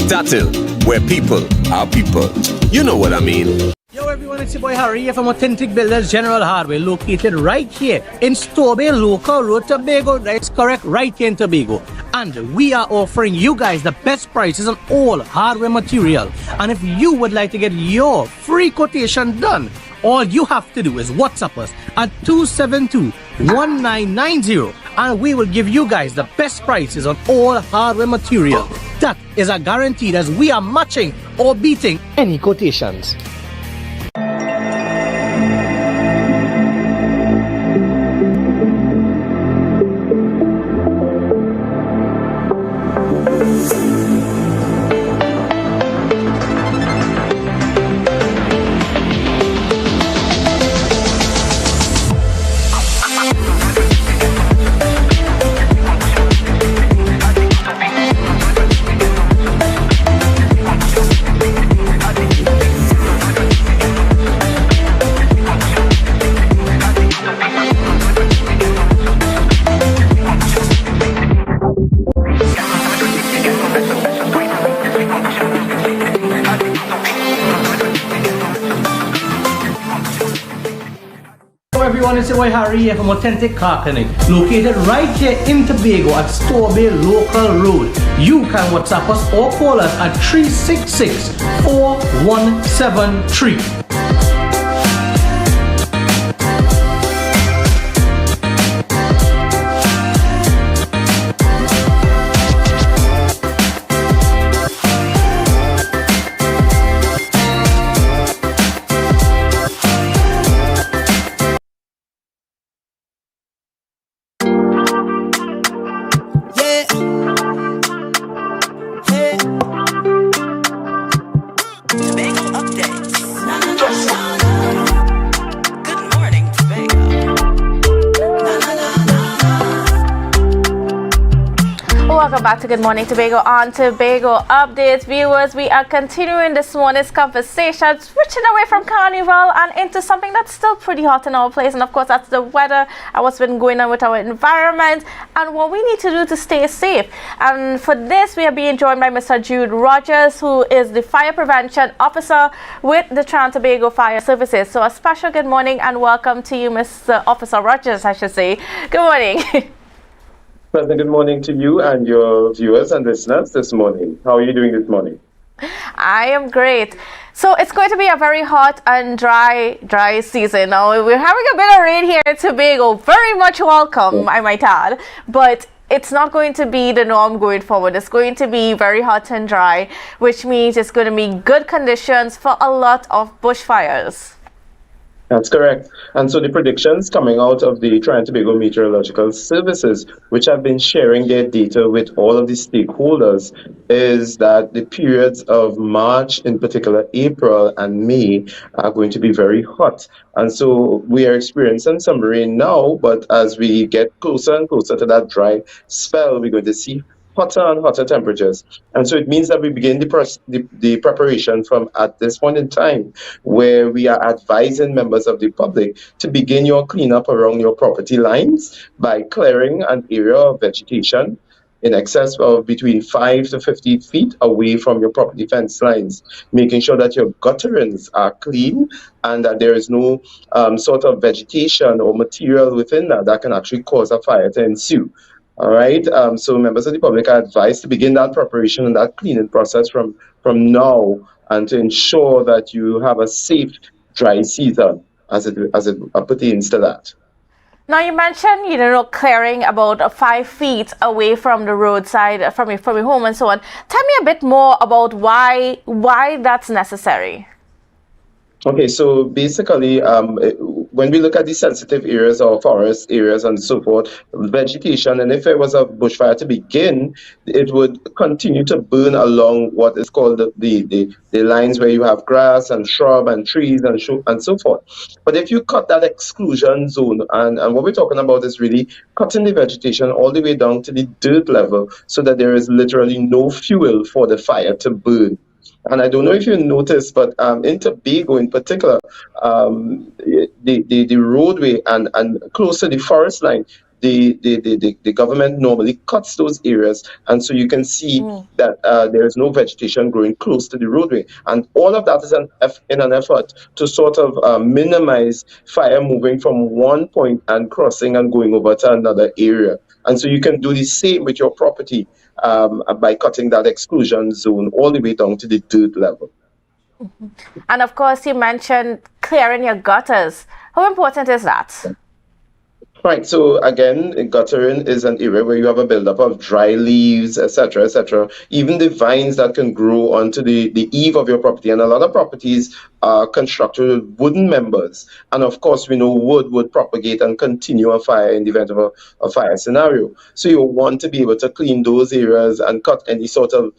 Tatil, where people are people. You know what I mean. Yo everyone, it's your boy Harry here from Authentic Builders General Hardware, located right here in Tobago, Local Road, Tobago. That's correct, right here in Tobago. And we are offering you guys the best prices on all hardware material. And if you would like to get your free quotation done, all you have to do is WhatsApp us at 272-1990 and we will give you guys the best prices on all hardware material. That is a guarantee, as we are matching or beating any quotations. It's your boy Harry here from Authentic Car Clinic, located right here in Tobago at Tobago Local Road. You can WhatsApp us or call us at 366-4173. Tobago updates. welcome back to Good Morning Tobago on Tobago Updates. Viewers, we are continuing this morning's conversation, switching away from Carnival and into something that's still pretty hot in our place. And of course, that's the weather and what's been going on with our environment and what we need to do to stay safe. And for this, we are being joined by Mr. Jude Rogers, who is the Fire Prevention Officer with the Tobago Fire Services. So a special good morning and welcome to you, Mr. Officer Rogers, I should say. Good morning. Pleasant good morning to you and your viewers and listeners this morning. How are you doing this morning? I am great. So it's going to be a very hot and dry season. Now we're having a bit of rain here in Tobago. Very much welcome, I might add. But it's not going to be the norm going forward. It's going to be very hot and dry, which means it's going to be good conditions for a lot of bushfires. That's correct. And so the predictions coming out of the Tobago Meteorological Services, which have been sharing their data with all of the stakeholders, is that the periods of March, in particular April and May, are going to be very hot. And so we are experiencing some rain now, but as we get closer and closer to that dry spell, we're going to see hotter and hotter temperatures. And so it means that we begin the preparation from at this point in time, where we are advising members of the public to begin your cleanup around your property lines by clearing an area of vegetation in excess of between 5 to 50 feet away from your property fence lines, making sure that your gutterings are clean and that there is no sort of vegetation or material within that can actually cause a fire to ensue. All right, so members of the public are advised to begin that preparation and that cleaning process from now, and to ensure that you have a safe dry season as it pertains to that. Now you mentioned, clearing about 5 feet away from the roadside, from your home and so on. Tell me a bit more about why that's necessary. Okay, so basically, when we look at the sensitive areas or forest areas and so forth, vegetation, and if it was a bushfire to begin, it would continue to burn along what is called the lines where you have grass and shrub and trees and so forth. But if you cut that exclusion zone, and what we're talking about is really cutting the vegetation all the way down to the dirt level so that there is literally no fuel for the fire to burn. And I don't know if you noticed, but in Tobago in particular, the roadway and close to the forest line, the government normally cuts those areas, and so you can see that there is no vegetation growing close to the roadway, and all of that is in an effort to sort of minimize fire moving from one point and crossing and going over to another area. And so you can do the same with your property by cutting that exclusion zone all the way down to the dirt level. And of course, you mentioned clearing your gutters. How important is that? Right, so again, guttering is an area where you have a buildup of dry leaves, etc., etc. Even the vines that can grow onto the eave of your property, and a lot of properties are constructed with wooden members. And of course, we know wood would propagate and continue a fire in the event of a fire scenario. So you want to be able to clean those areas and cut any sort of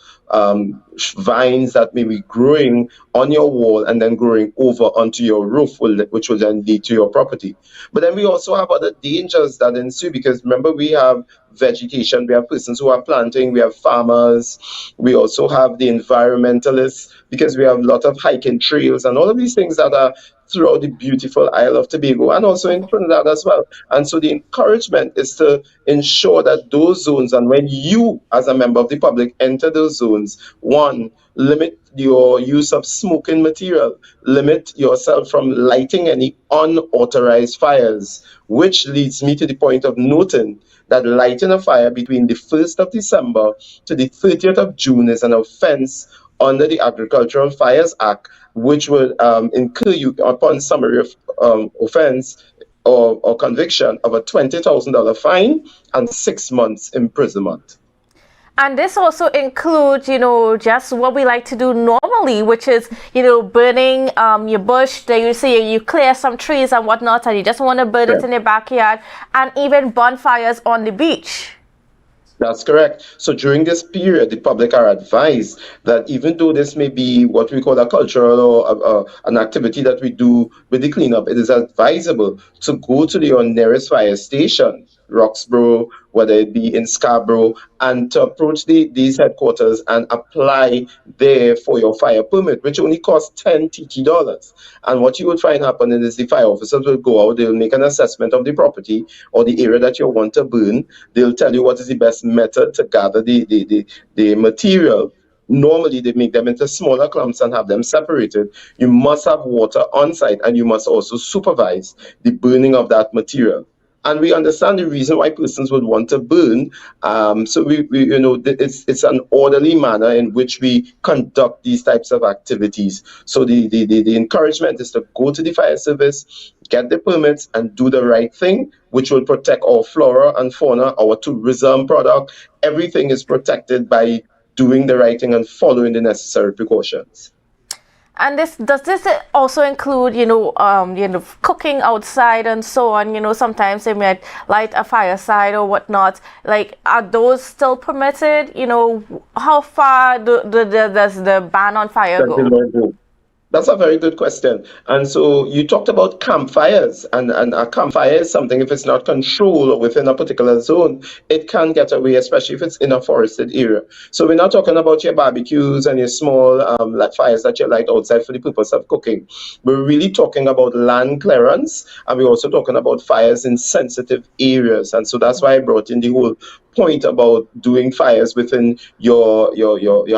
vines that may be growing on your wall and then growing over onto your roof, which will then lead to your property. But then we also have other dangers that ensue, because remember, we have vegetation, we have persons who are planting, we have farmers, we also have the environmentalists, because we have a lot of hiking trails and all of these things that are throughout the beautiful Isle of Tobago and also in Trinidad as well. And so the encouragement is to ensure that those zones, and when you as a member of the public enter those zones, one, limit your use of smoking material, limit yourself from lighting any unauthorized fires, which leads me to the point of noting that lighting a fire between the 1st of December to the 30th of June is an offense under the Agricultural Fires Act, which will incur you upon summary of offense or conviction of a $20,000 fine and 6 months imprisonment. And this also includes, just what we like to do normally, which is, burning your bush. There you see you clear some trees and whatnot, and you just want to burn it in your backyard, and even bonfires on the beach. That's correct. So during this period, the public are advised that even though this may be what we call a cultural or an activity that we do with the cleanup, it is advisable to go to your nearest fire station Roxborough, whether it be in Scarborough, and to approach these headquarters and apply there for your fire permit, which only costs 10 TT dollars. And what you would find happening is the fire officers will go out, they'll make an assessment of the property or the area that you want to burn. They'll tell you what is the best method to gather the material. Normally, they make them into smaller clumps and have them separated. You must have water on site, and you must also supervise the burning of that material. And we understand the reason why persons would want to burn. So we it's an orderly manner in which we conduct these types of activities. So the encouragement is to go to the fire service, get the permits, and do the right thing, which will protect our flora and fauna, our tourism product. Everything is protected by doing the right thing and following the necessary precautions. And does this also include, cooking outside and so on? Sometimes they might light a fireside or whatnot. Like, are those still permitted? How far does the ban on fire go? That's a very good question. And so you talked about campfires, and a campfire is something, if it's not controlled or within a particular zone, it can get away, especially if it's in a forested area. So we're not talking about your barbecues and your small fires that you light outside for the purpose of cooking. We're really talking about land clearance, and we're also talking about fires in sensitive areas. And so that's why I brought in the whole point about doing fires within your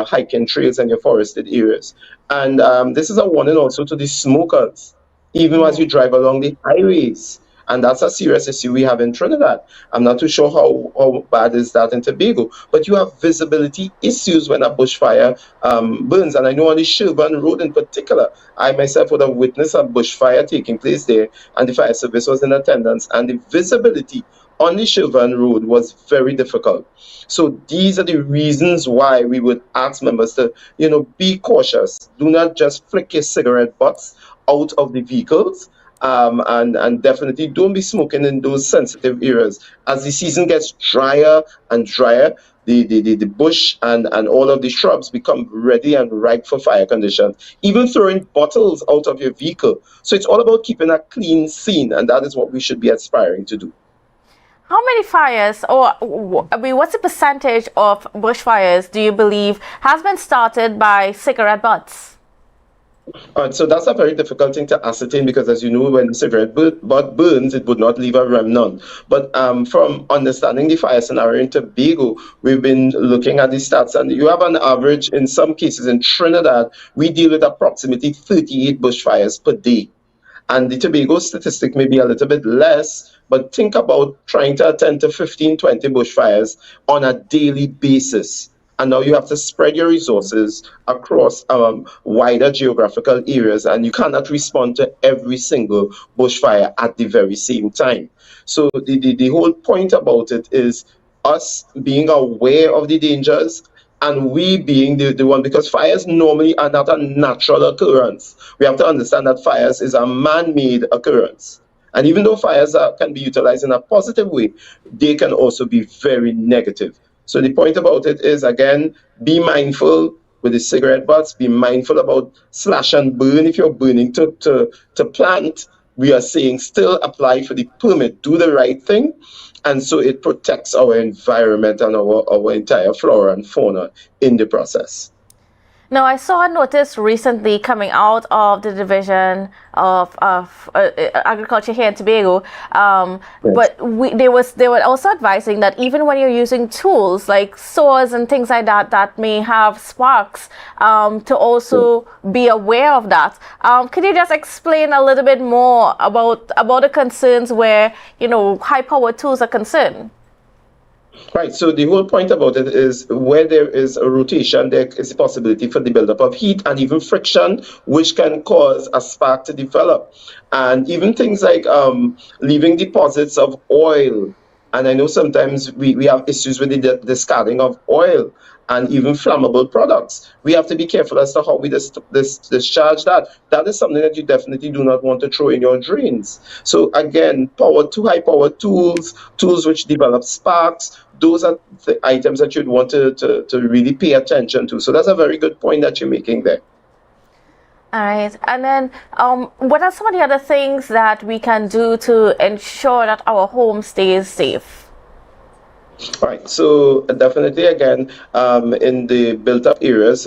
hiking trails and your forested areas. And this is a warning also to the smokers, even as you drive along the highways. And that's a serious issue we have in Trinidad. I'm not too sure how bad is that in Tobago, but you have visibility issues when a bushfire burns. And I know on the Sherburne Road in particular, I myself would have witnessed a bushfire taking place there, and the fire service was in attendance, and the visibility on the Sherburne Road was very difficult. So these are the reasons why we would ask members to, be cautious. Do not just flick your cigarette butts out of the vehicles. And definitely don't be smoking in those sensitive areas. As the season gets drier and drier, the bush and all of the shrubs become ready and ripe for fire conditions. Even throwing bottles out of your vehicle. So it's all about keeping a clean scene, and that is what we should be aspiring to do. How many fires, what's the percentage of bushfires do you believe has been started by cigarette butts? So that's a very difficult thing to ascertain, because as you know, when the cigarette butt burns, it would not leave a remnant. But from understanding the fire scenario in Tobago, we've been looking at the stats, and you have an average, in some cases in Trinidad, we deal with approximately 38 bushfires per day. And the Tobago statistic may be a little bit less, but think about trying to attend to 15, 20 bushfires on a daily basis. And now you have to spread your resources across wider geographical areas, and you cannot respond to every single bushfire at the very same time. So the whole point about it is us being aware of the dangers, and we being the one, because fires normally are not a natural occurrence. We have to understand that fires is a man-made occurrence. And even though fires can be utilized in a positive way, they can also be very negative. So the point about it is, again, be mindful with the cigarette butts, be mindful about slash and burn. If you're burning to plant, we are saying still apply for the permit, do the right thing. And so it protects our environment and our entire flora and fauna in the process. Now, I saw a notice recently coming out of the Division of Agriculture here in Tobago, but they were also advising that even when you're using tools like saws and things like that that may have sparks, to also be aware of that. Could you just explain a little bit more about the concerns where high-powered tools are concerned? Right, so the whole point about it is where there is a rotation, there is a possibility for the buildup of heat and even friction, which can cause a spark to develop. And even things like leaving deposits of oil. And I know sometimes we have issues with the discarding of oil and even flammable products. We have to be careful as to how we discharge that. That is something that you definitely do not want to throw in your drains. So again, high-powered tools which develop sparks, those are the items that you'd want to really pay attention to. So that's a very good point that you're making there. All right. And then what are some of the other things that we can do to ensure that our home stays safe? Right. So definitely, again, in the built-up areas,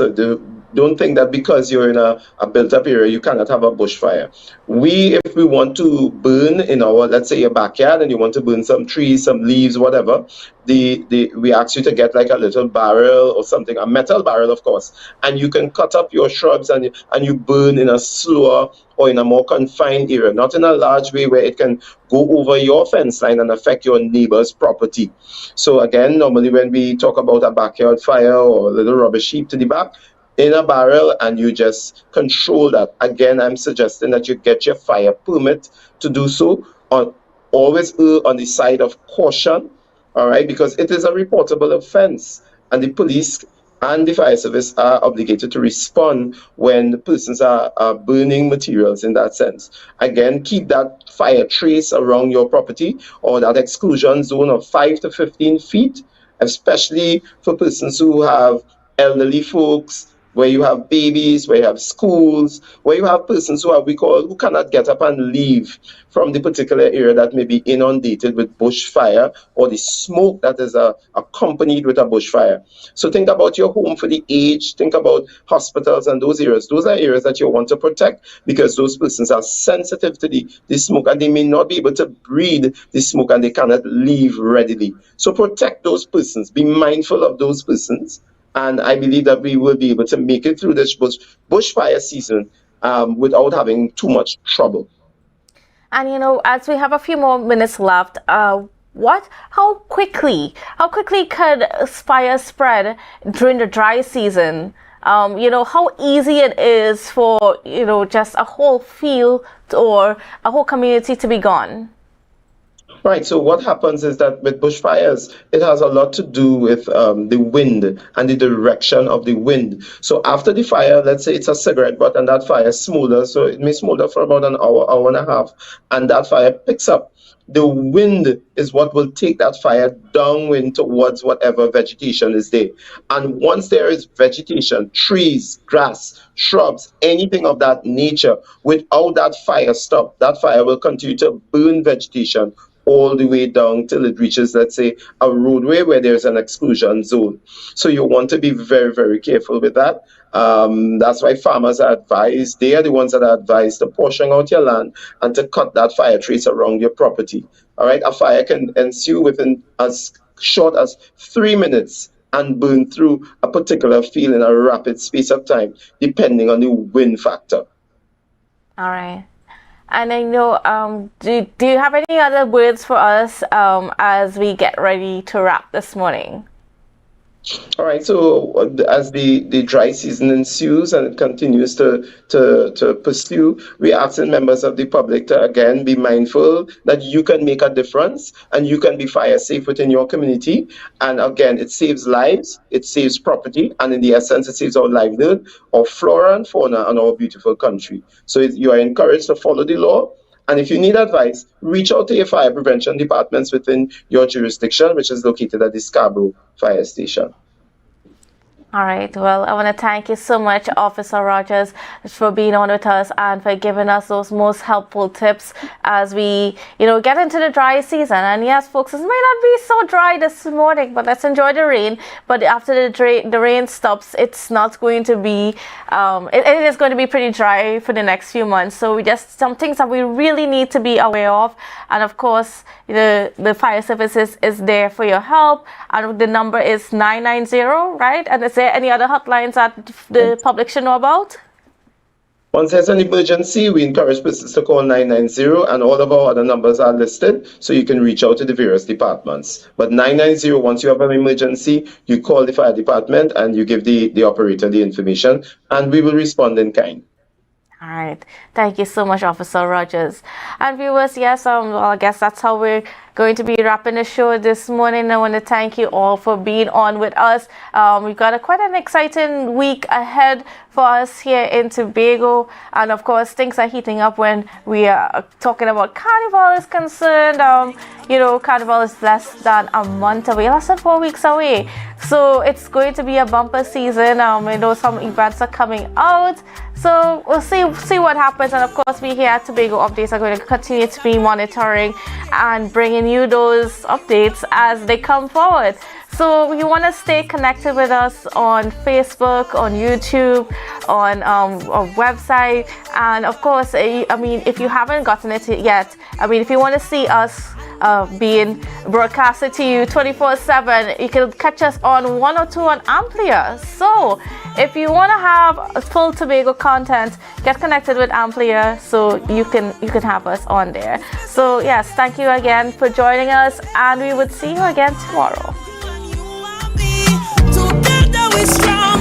don't think that because you're in a built-up area, you cannot have a bushfire. If we want to burn in our, let's say, your backyard, and you want to burn some trees, some leaves, whatever, we ask you to get like a little barrel or something, a metal barrel, of course, and you can cut up your shrubs and you burn in a slower or in a more confined area, not in a large way where it can go over your fence line and affect your neighbor's property. So again, normally when we talk about a backyard fire or a little rubbish heap to the back, in a barrel, and you just control that. Again, I'm suggesting that you get your fire permit to do so. Always err on the side of caution, all right, because it is a reportable offense, and the police and the fire service are obligated to respond when persons are burning materials in that sense. Again, keep that fire trace around your property or that exclusion zone of 5 to 15 feet, especially for persons who have elderly folks, where you have babies, where you have schools, where you have persons who cannot get up and leave from the particular area that may be inundated with bushfire or the smoke that is accompanied with a bushfire. So think about your home for the aged, think about hospitals and those areas. Those are areas that you want to protect because those persons are sensitive to the smoke and they may not be able to breathe the smoke and they cannot leave readily. So protect those persons, be mindful of those persons. And I believe that we will be able to make it through this bushfire season without having too much trouble. And as we have a few more minutes left, how quickly could fire spread during the dry season? How easy it is for just a whole field or a whole community to be gone. Right. So what happens is that with bushfires, it has a lot to do with the wind and the direction of the wind. So after the fire, let's say it's a cigarette butt and that fire smolders. So it may smolder for about an hour, hour and a half, and that fire picks up. The wind is what will take that fire downwind towards whatever vegetation is there. And once there is vegetation, trees, grass, shrubs, anything of that nature, without that fire stop, that fire will continue to burn vegetation all the way down till it reaches, let's say, a roadway where there's an exclusion zone. So you want to be very, very careful with that. That's why farmers are advised, they are the ones that are advised to portion out your land and to cut that fire trace around your property. All right, a fire can ensue within as short as 3 minutes and burn through a particular field in a rapid space of time, depending on the wind factor. All right. And I know, do you have any other words for us as we get ready to wrap this morning? All right, so as the dry season ensues and it continues to pursue, we're asking members of the public to, again, be mindful that you can make a difference and you can be fire safe within your community. And again, it saves lives, it saves property, and in the essence, it saves our livelihood, our flora and fauna, and our beautiful country. So you are encouraged to follow the law. And if you need advice, reach out to your fire prevention departments within your jurisdiction, which is located at the Scarborough Fire Station. All right. Well, I want to thank you so much, Officer Rogers, for being on with us and for giving us those most helpful tips as we, get into the dry season. And yes, folks, it may not be so dry this morning, but let's enjoy the rain. But after the rain stops, it's not going to be, it is going to be pretty dry for the next few months. So some things that we really need to be aware of. And of course, the fire services is there for your help. And the number is 990, right? And is there any other hotlines that the public should know about? Once there's an emergency, we encourage persons to call 990, and all of our other numbers are listed, so you can reach out to the various departments. But 990, once you have an emergency, you call the fire department and you give the operator the information, and we will respond in kind. All right. Thank you so much, Officer Rogers. And viewers, yes, well, I guess that's how we're going to be wrapping the show this morning. I want to thank you all for being on with us. We've got quite an exciting week ahead for us here in Tobago. And of course, things are heating up when we are talking about Carnival is concerned. Carnival is less than a month away, less than 4 weeks away. So it's going to be a bumper season. Some events are coming out. So we'll see what happens, and of course we here at Tobago Updates are going to continue to be monitoring and bringing you those updates as they come forward. So you want to stay connected with us on Facebook, on YouTube, on our website, and of course, I mean, if you haven't gotten it yet, I mean, if you want to see us being broadcasted to you 24/7, you can catch us on 102 on Amplia. So if you want to have full Tobago content, get connected with Amplia so you can have us on there. So yes, thank you again for joining us, and we would see you again tomorrow. Together we're strong.